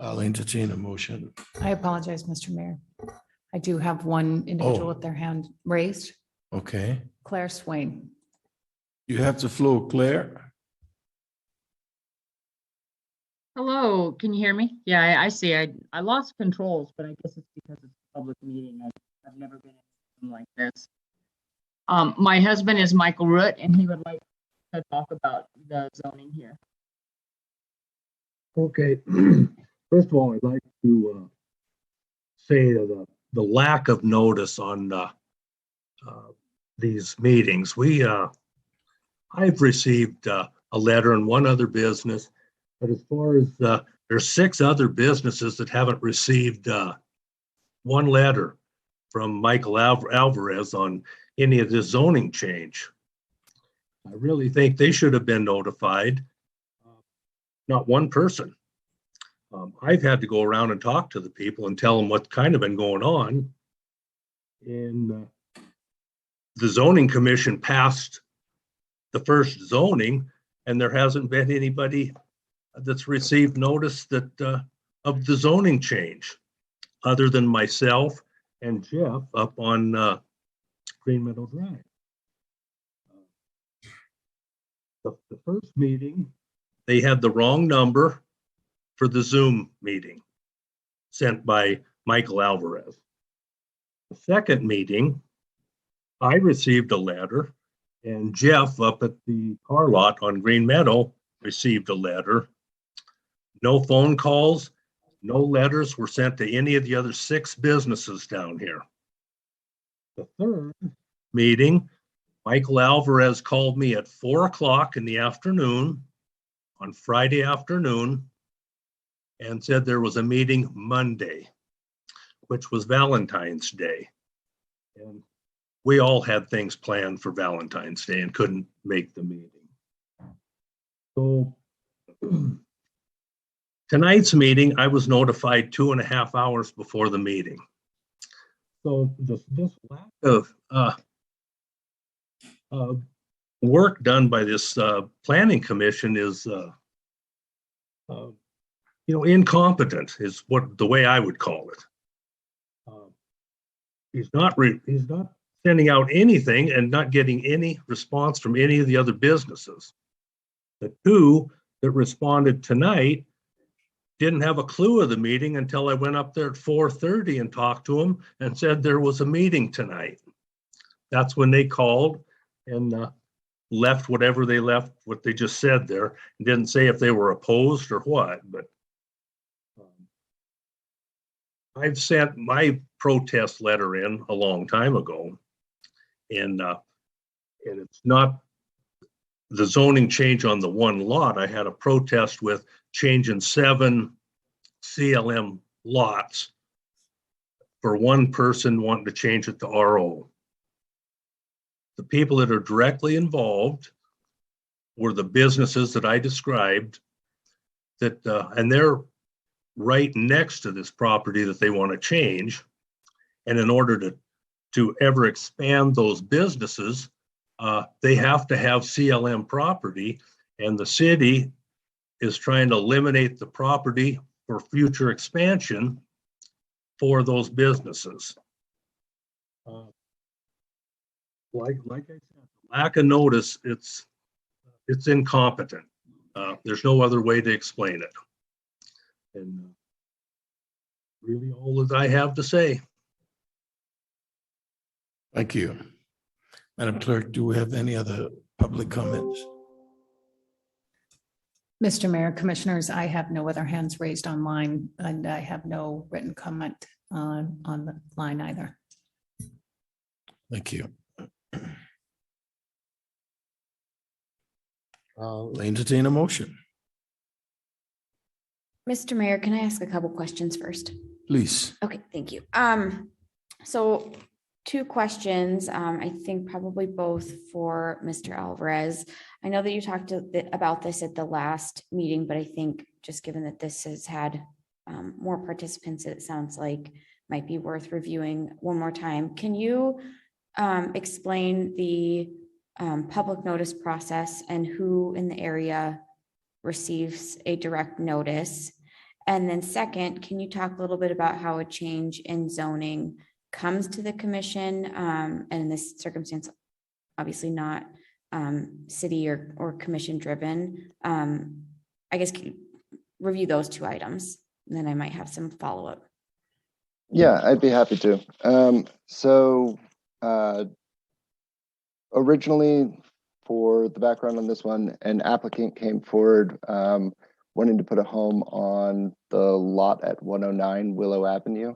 I'll entertain a motion. I apologize, Mr. Mayor. I do have one individual with their hand raised. Okay. Claire Swain. You have the floor, Claire. Hello, can you hear me? Yeah, I see. I lost controls, but I guess it's because it's a public meeting. I've never been in something like this. My husband is Michael Root, and he would like to talk about the zoning here. Okay. First of all, I'd like to say the lack of notice on these meetings. I've received a letter and one other business, but as far as there's 6 other businesses that haven't received one letter from Michael Alvarez on any of this zoning change. I really think they should have been notified. Not one person. I've had to go around and talk to the people and tell them what's kind of been going on. And the zoning commission passed the first zoning, and there hasn't been anybody that's received notice that of the zoning change, other than myself and Jeff up on Green Meadow Drive. The first meeting, they had the wrong number for the Zoom meeting sent by Michael Alvarez. The second meeting, I received a letter, and Jeff up at the car lot on Green Meadow received a letter. No phone calls, no letters were sent to any of the other 6 businesses down here. The third meeting, Michael Alvarez called me at 4 o'clock in the afternoon on Friday afternoon and said there was a meeting Monday. which was Valentine's Day. And we all had things planned for Valentine's Day and couldn't make the meeting. So tonight's meeting, I was notified 2.5 hours before the meeting. So this lack of work done by this planning commission is, incompetent is the way I would call it. He's not sending out anything and not getting any response from any of the other businesses. The two that responded tonight didn't have a clue of the meeting until I went up there at 4:30 and talked to them and said there was a meeting tonight. That's when they called and left whatever they left, what they just said there, and didn't say if they were opposed or what, but I've sent my protest letter in a long time ago, and it's not the zoning change on the one lot. I had a protest with changing 7 CLM lots for one person wanting to change it to RO. The people that are directly involved were the businesses that I described, that and they're right next to this property that they want to change. And in order to ever expand those businesses, they have to have CLM property, and the city is trying to eliminate the property for future expansion for those businesses. Like I said, lack of notice, it's incompetent. There's no other way to explain it. And really all that I have to say. Thank you. Madam Clerk, do we have any other public comments? Mr. Mayor, Commissioners, I have no other hands raised online, and I have no written comment on the line either. Thank you. I'll entertain a motion. Mr. Mayor, can I ask a couple questions first? Please. Okay, thank you. So 2 questions, I think probably both for Mr. Alvarez. I know that you talked a bit about this at the last meeting, but I think just given that this has had more participants, it sounds like might be worth reviewing one more time. Can you explain the public notice process and who in the area receives a direct notice? And then second, can you talk a little bit about how a change in zoning comes to the commission? And in this circumstance, obviously not city or commission driven. I guess review those 2 items, and then I might have some follow-up. Yeah, I'd be happy to. Originally, for the background on this one, an applicant came forward wanting to put a home on the lot at 109 Willow Avenue.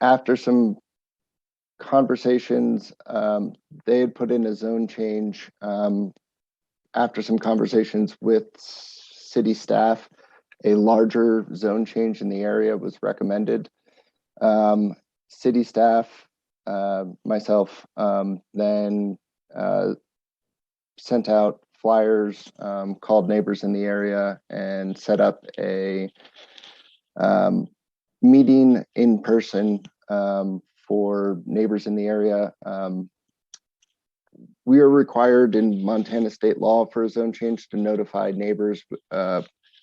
After some conversations, they had put in a zone change. After some conversations with city staff, a larger zone change in the area was recommended. City staff, myself, then sent out flyers, called neighbors in the area, and set up a meeting in person for neighbors in the area. We are required in Montana state law for a zone change to notify neighbors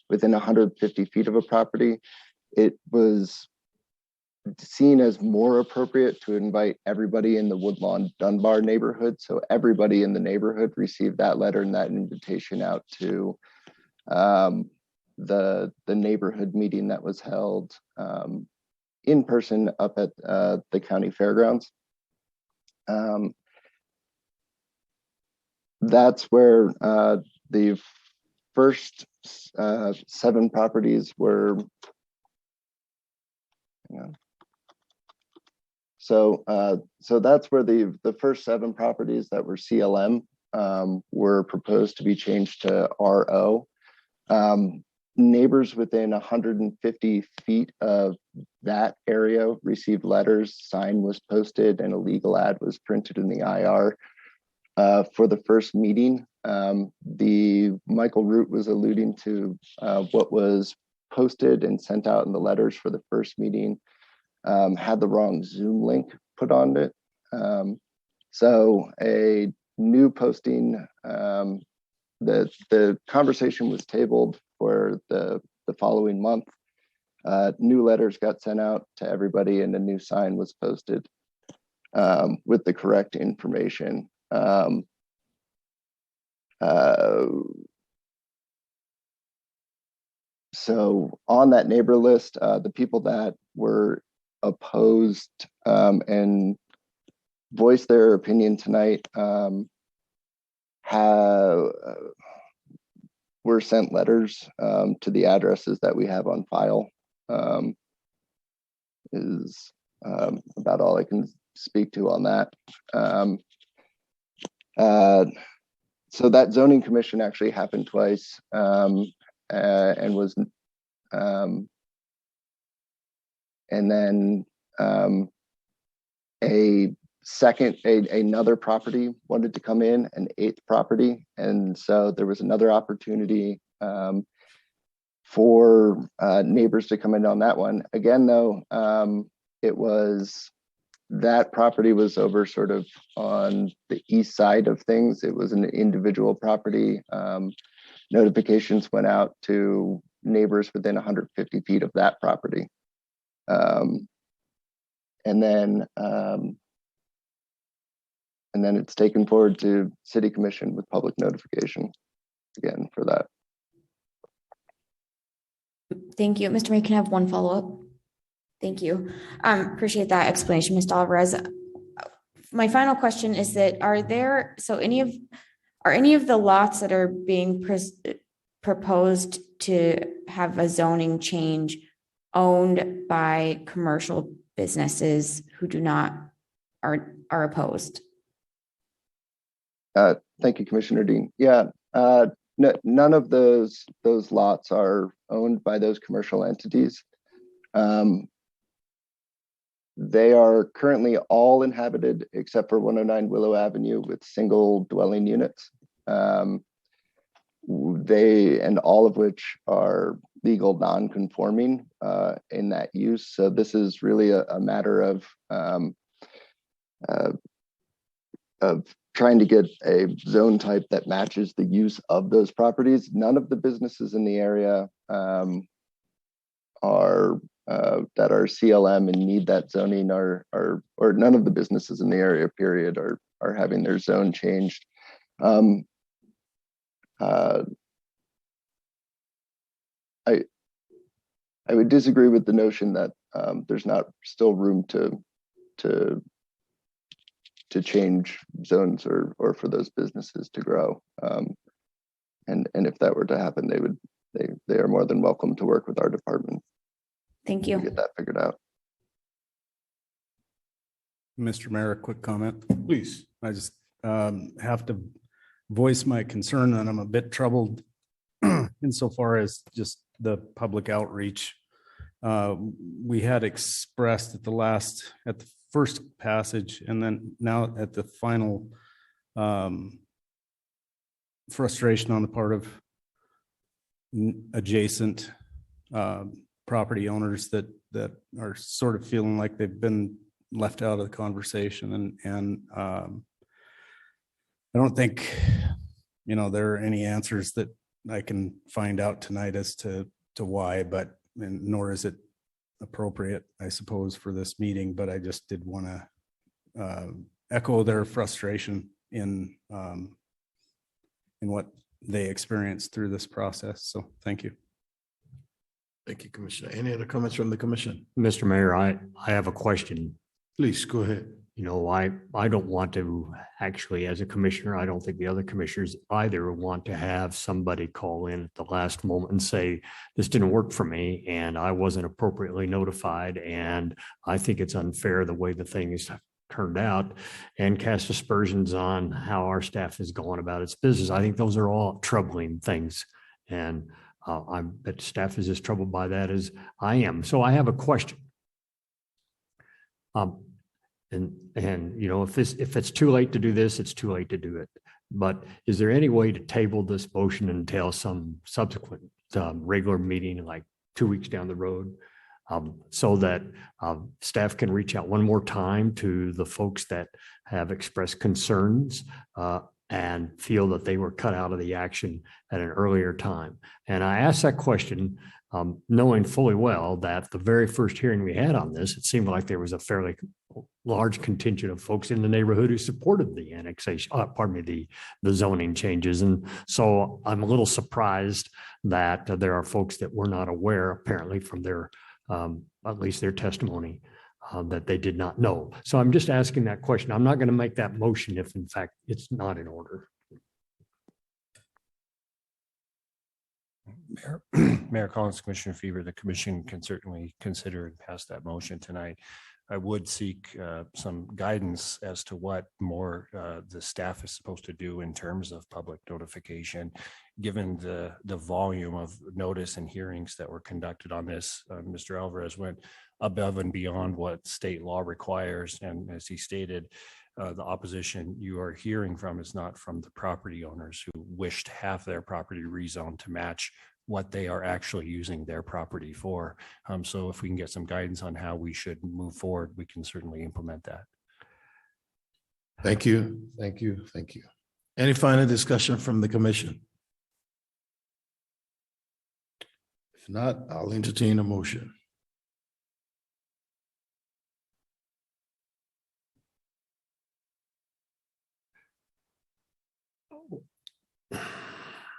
within 150 feet of a property. It was seen as more appropriate to invite everybody in the Woodlawn Dunbar neighborhood. So everybody in the neighborhood received that letter and that invitation out to the neighborhood meeting that was held in person up at the county fairgrounds. That's where the first 7 properties were. So that's where the first 7 properties that were CLM were proposed to be changed to RO. neighbors within 150 feet of that area received letters, sign was posted, and a legal ad was printed in the IR for the first meeting. The Michael Root was alluding to what was posted and sent out in the letters for the first meeting had the wrong Zoom link put on it. So a new posting, the conversation was tabled for the following month. New letters got sent out to everybody and a new sign was posted with the correct information. So on that neighbor list, the people that were opposed and voiced their opinion tonight were sent letters to the addresses that we have on file. Is about all I can speak to on that. So that zoning commission actually happened twice and was and then another property wanted to come in, an 8th property, and so there was another opportunity for neighbors to come in on that one. Again, though, that property was over sort of on the east side of things. It was an individual property. Notifications went out to neighbors within 150 feet of that property. And then it's taken forward to City Commission with public notification again for that. Thank you. Mr. Mayor, can I have one follow-up? Thank you. Appreciate that explanation, Mr. Alvarez. My final question is that are any of the lots that are being proposed to have a zoning change owned by commercial businesses who are opposed? Thank you, Commissioner Dean. Yeah, none of those lots are owned by those commercial entities. They are currently all inhabited except for 109 Willow Avenue with single dwelling units. And all of which are legal non-conforming in that use. So this is really a matter of trying to get a zone type that matches the use of those properties. None of the businesses in the area that are CLM and need that zoning or none of the businesses in the area period are having their zone changed. I would disagree with the notion that there's not still room to change zones or for those businesses to grow. And if that were to happen, they are more than welcome to work with our department. Thank you. To get that figured out. Mr. Mayor, a quick comment, please. I just have to voice my concern that I'm a bit troubled insofar as just the public outreach. We had expressed at the first passage and then now at the final frustration on the part of adjacent property owners that are sort of feeling like they've been left out of the conversation. And I don't think, there are any answers that I can find out tonight as to why, nor is it appropriate, I suppose, for this meeting, but I just did want to echo their frustration in what they experienced through this process. So thank you. Thank you, Commissioner. Any other comments from the commission? Mr. Mayor, I have a question. Please go ahead. I don't want to actually, as a commissioner, I don't think the other commissioners either want to have somebody call in at the last moment and say, this didn't work for me and I wasn't appropriately notified. And I think it's unfair the way the thing is turned out and cast aspersions on how our staff is going about its business. I think those are all troubling things. And I bet staff is as troubled by that as I am. So I have a question. And you know, if it's too late to do this, it's too late to do it. But is there any way to table this motion until some subsequent regular meeting, like 2 weeks down the road, so that staff can reach out one more time to the folks that have expressed concerns and feel that they were cut out of the action at an earlier time? And I asked that question knowing fully well that the very first hearing we had on this, it seemed like there was a fairly large contingent of folks in the neighborhood who supported the annexation, the zoning changes. And so I'm a little surprised that there are folks that were not aware, apparently from their, at least their testimony, that they did not know. So I'm just asking that question. I'm not going to make that motion if in fact it's not in order. Mayor Collins, Commissioner Fever, the commission can certainly consider and pass that motion tonight. I would seek some guidance as to what more the staff is supposed to do in terms of public notification, given the volume of notice and hearings that were conducted on this. Mr. Alvarez went above and beyond what state law requires. And as he stated, the opposition you are hearing from is not from the property owners who wish to have their property rezoned to match what they are actually using their property for. So if we can get some guidance on how we should move forward, we can certainly implement that. Thank you. Thank you. Thank you. Any final discussion from the commission? If not, I'll entertain a motion.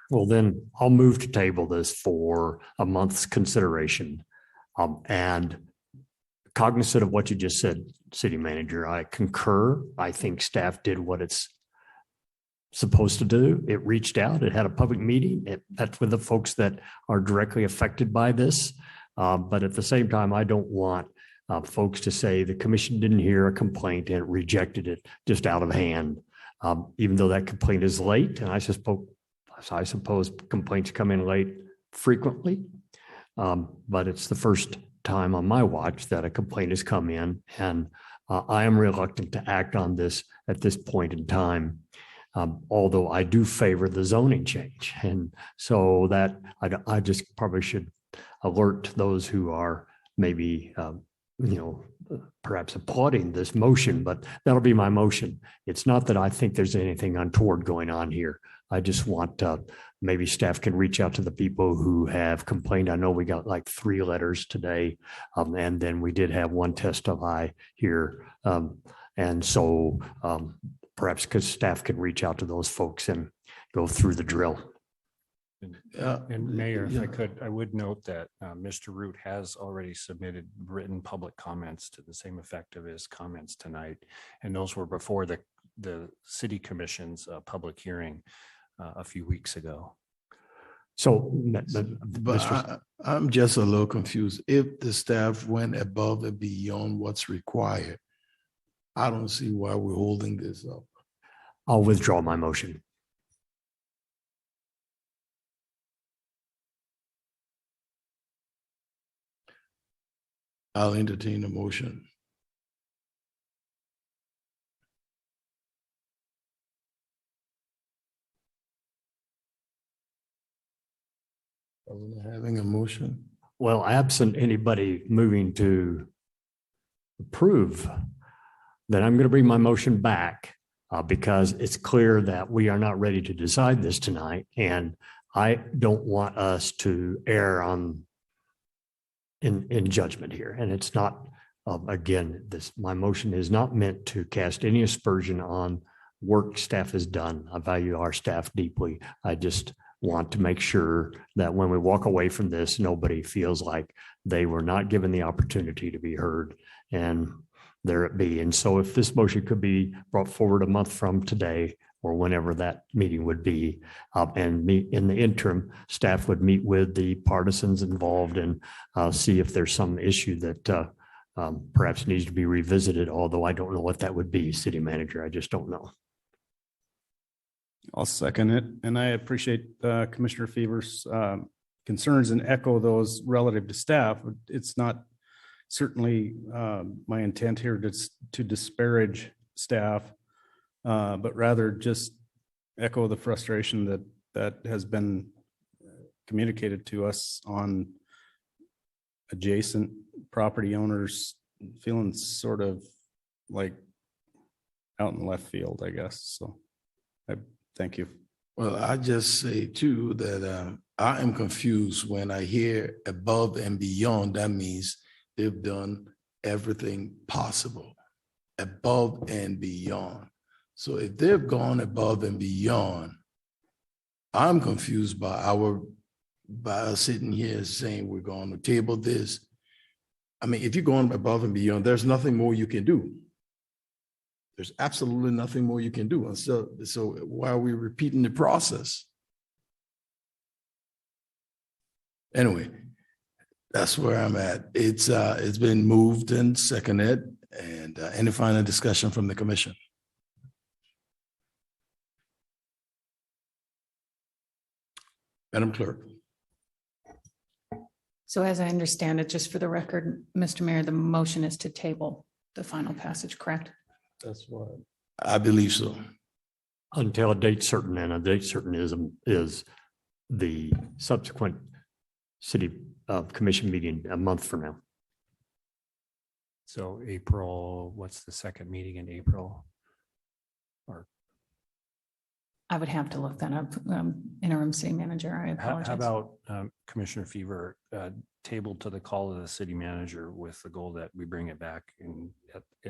Well, then I'll move to table this for a month's consideration. And cognizant of what you just said, City Manager, I concur. I think staff did what it's supposed to do. It reached out, it had a public meeting. That's with the folks that are directly affected by this. But at the same time, I don't want folks to say the commission didn't hear a complaint and rejected it just out of hand. Even though that complaint is late, and I suppose complaints come in late frequently, but it's the first time on my watch that a complaint has come in, and I am reluctant to act on this at this point in time, although I do favor the zoning change. And so that I just probably should alert those who are maybe, perhaps applauding this motion, but that'll be my motion. It's not that I think there's anything untoward going on here. I just want maybe staff can reach out to the people who have complained. I know we got like 3 letters today, and then we did have one testify here. And so perhaps because staff can reach out to those folks and go through the drill. And Mayor, if I could, I would note that Mr. Root has already submitted written public comments to the same effect of his comments tonight. And those were before the City Commission's public hearing a few weeks ago. So, but I'm just a little confused. If the staff went above and beyond what's required, I don't see why we're holding this up. I'll withdraw my motion. I'll entertain a motion. Are we not having a motion? Well, absent anybody moving to approve, then I'm going to bring my motion back because it's clear that we are not ready to decide this tonight. And I don't want us to err in judgment here. And it's not, again, my motion is not meant to cast any aspersion on work staff has done. I value our staff deeply. I just want to make sure that when we walk away from this, nobody feels like they were not given the opportunity to be heard. And there it be. And so if this motion could be brought forward a month from today, or whenever that meeting would be, and meet in the interim, staff would meet with the partisans involved and see if there's some issue that perhaps needs to be revisited, although I don't know what that would be, City Manager. I just don't know. I'll second it. And I appreciate Commissioner Fever's concerns and echo those relative to staff. It's not certainly my intent here to disparage staff, but rather just echo the frustration that has been communicated to us on adjacent property owners feeling sort of like out in left field, I guess. So I thank you. Well, I just say too that I am confused when I hear above and beyond. That means they've done everything possible, above and beyond. So if they've gone above and beyond, I'm confused by us sitting here saying we're going to table this. I mean, if you're going above and beyond, there's nothing more you can do. There's absolutely nothing more you can do. And so why are we repeating the process? Anyway, that's where I'm at. It's been moved and seconded. And any final discussion from the commission? Madam Clerk. So as I understand it, just for the record, Mr. Mayor, the motion is to table the final passage, correct? That's what I believe so. Until a date certain, and a date certain is the subsequent city commission meeting a month from now. So April, what's the second meeting in April? Or I would have to look that up. Interim city manager, I apologize. how about Commissioner Fever, tabled to the call of the city manager with the goal that we bring it back in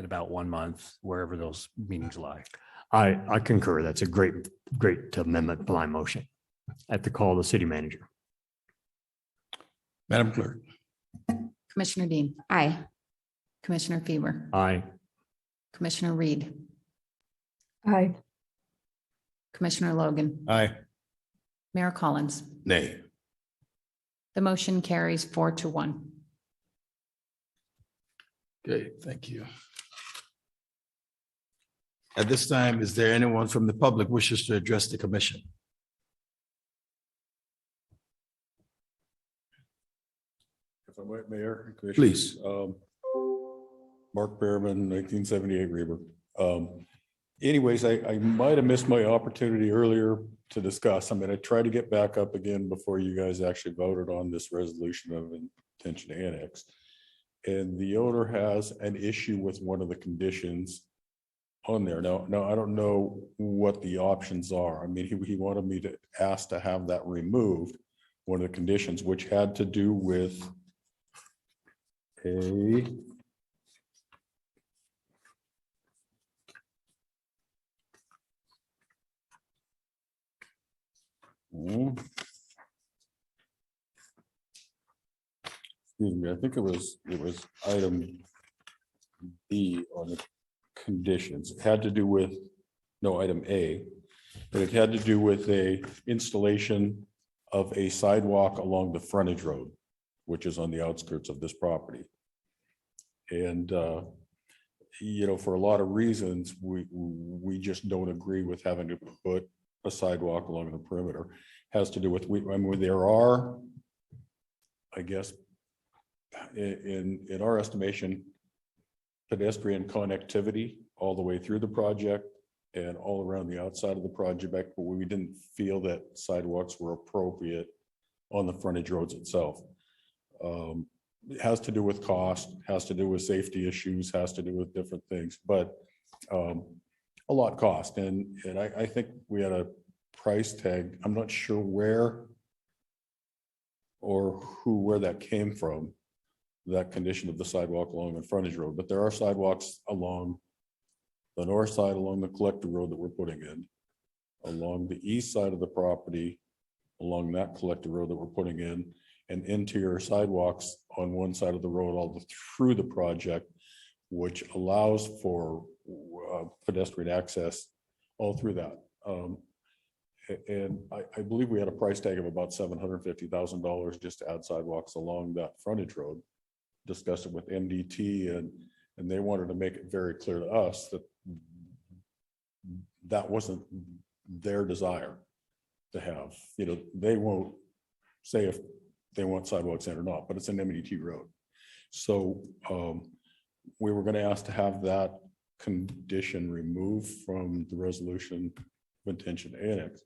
about 1 month, wherever those meetings lie. I concur. That's a great amendment to my motion at the call of the city manager. Madam Clerk. Commissioner Dean. Aye. Commissioner Fever. Aye. Commissioner Reed. Aye. Commissioner Logan. Aye. Mayor Collins. Nay. The motion carries 4-1. Okay, thank you. At this time, is there anyone from the public wishes to address the commission? If I might, Mayor and Commissioners. Please. Mark Behrman, 1978 Reber. Anyways, I might have missed my opportunity earlier to discuss. I'm going to try to get back up again before you guys actually voted on this resolution of intention to annex. And the owner has an issue with one of the conditions on there. Now I don't know what the options are. I mean, he wanted me to ask to have that removed, one of the conditions, which had to do with a excuse me, I think it was item B on the conditions. It had to do with, no, item A, but it had to do with a installation of a sidewalk along the frontage road, which is on the outskirts of this property. And for a lot of reasons, we just don't agree with having to put a sidewalk along the perimeter. Has to do with, there are, I guess, in our estimation, pedestrian connectivity all the way through the project and all around the outside of the project, but we didn't feel that sidewalks were appropriate on the frontage roads itself. It has to do with cost, has to do with safety issues, has to do with different things, but a lot cost. And I think we had a price tag. I'm not sure where that came from, that condition of the sidewalk along the frontage road, but there are sidewalks along the north side, along the collector road that we're putting in, along the east side of the property, along that collector road that we're putting in, and interior sidewalks on one side of the road all through the project, which allows for pedestrian access all through that. And I believe we had a price tag of about $750,000 just to add sidewalks along that frontage road. Discussed it with MDT, and they wanted to make it very clear to us that that wasn't their desire to have. They won't say if they want sidewalks in or not, but it's an MET road. So we were gonna ask to have that condition removed from the resolution of intention to annex.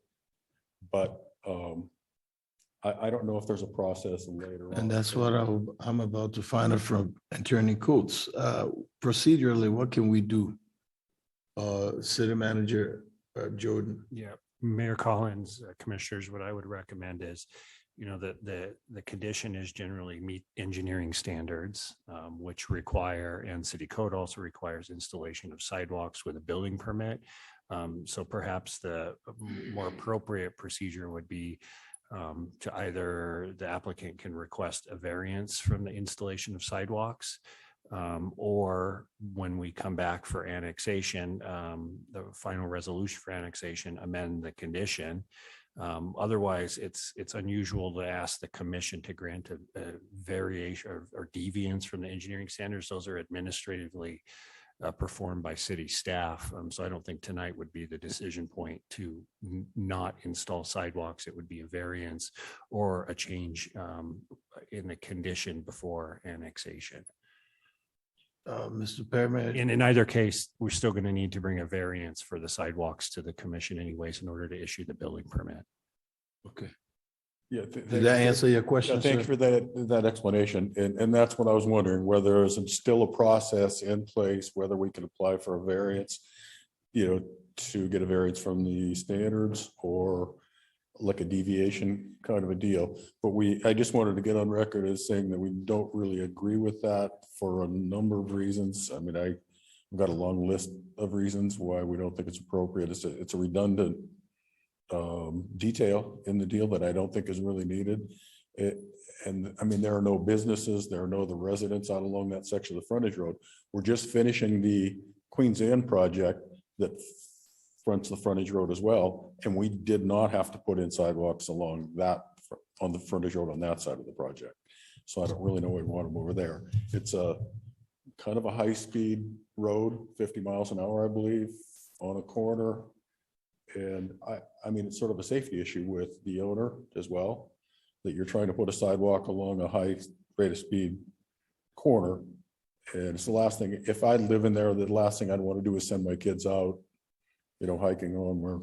But I don't know if there's a process later on. And that's what I'm about to find out from Attorney Coates. Procedurally, what can we do? City Manager Jordan. Yeah, Mayor Collins, Commissioners, what I would recommend is, the condition is generally meet engineering standards, which require, and city code also requires installation of sidewalks with a building permit. So perhaps the more appropriate procedure would be to either the applicant can request a variance from the installation of sidewalks, or when we come back for annexation, the final resolution for annexation, amend the condition. Otherwise, it's unusual to ask the commission to grant a variation or deviance from the engineering standards. Those are administratively performed by city staff. So I don't think tonight would be the decision point to not install sidewalks. It would be a variance or a change in the condition before annexation. Mr. Perriman. And in either case, we're still going to need to bring a variance for the sidewalks to the commission anyways in order to issue the building permit. Okay. Yeah. Did that answer your question? Yeah, thank you for that explanation. And that's what I was wondering, whether there's still a process in place, whether we can apply for a variance, to get a variance from the standards or like a deviation kind of a deal. But I just wanted to get on record as saying that we don't really agree with that for a number of reasons. I mean, I've got a long list of reasons why we don't think it's appropriate. It's a redundant detail in the deal that I don't think is really needed. And I mean, there are no businesses, there are no other residents out along that section of the frontage road. We're just finishing the Queens Inn project that fronts the frontage road as well. And we did not have to put in sidewalks along that, on the frontage road on that side of the project. So I don't really know what we want them over there. It's a kind of a high-speed road, 50 miles an hour, I believe, on a corner. And I mean, it's sort of a safety issue with the owner as well, that you're trying to put a sidewalk along a high rate of speed corner. And it's the last thing, if I live in there, the last thing I'd want to do is send my kids out, hiking on where,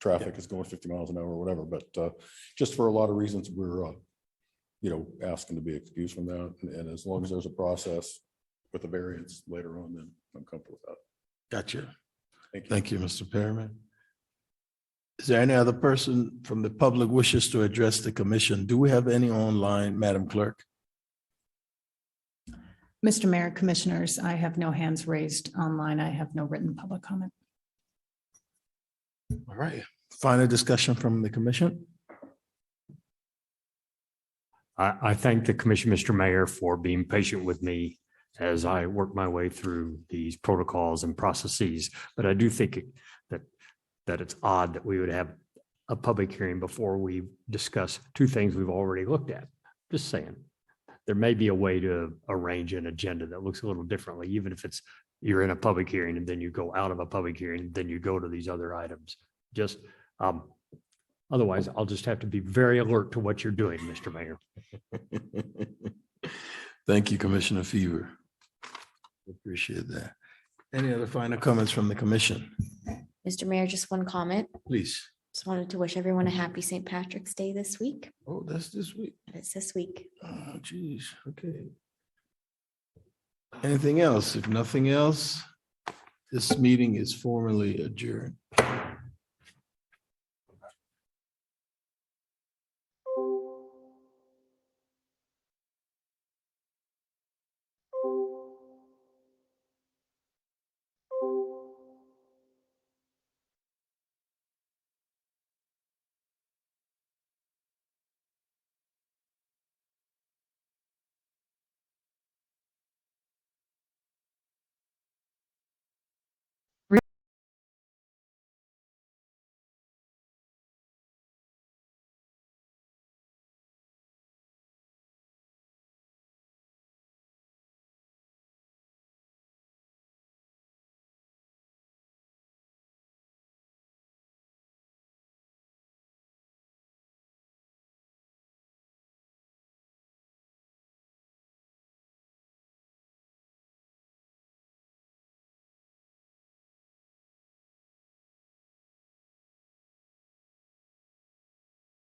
traffic is going 50 miles an hour or whatever. But just for a lot of reasons, we're, asking to be excused from that. And as long as there's a process with a variance later on, then I'm comfortable with that. Gotcha. Thank you. Mr. Perriman. Is there any other person from the public wishes to address the commission? Do we have any online, Madam Clerk? Mr. Mayor, Commissioners, I have no hands raised online. I have no written public comment. All right. Final discussion from the commission. I thank the commission, Mr. Mayor, for being patient with me as I work my way through these protocols and processes. But I do think that it's odd that we would have a public hearing before we discuss two things we've already looked at. Just saying, there may be a way to arrange an agenda that looks a little differently, even if you're in a public hearing and then you go out of a public hearing, then you go to these other items. Just otherwise, I'll just have to be very alert to what you're doing, Mr. Mayor. Thank you, Commissioner Fever. Appreciate that. Any other final comments from the commission? Mr. Mayor, just one comment. Please. Just wanted to wish everyone a happy St. Patrick's Day this week. Oh, that's this week. It's this week. Oh, geez. Okay. Anything else? If nothing else, this meeting is formally adjourned.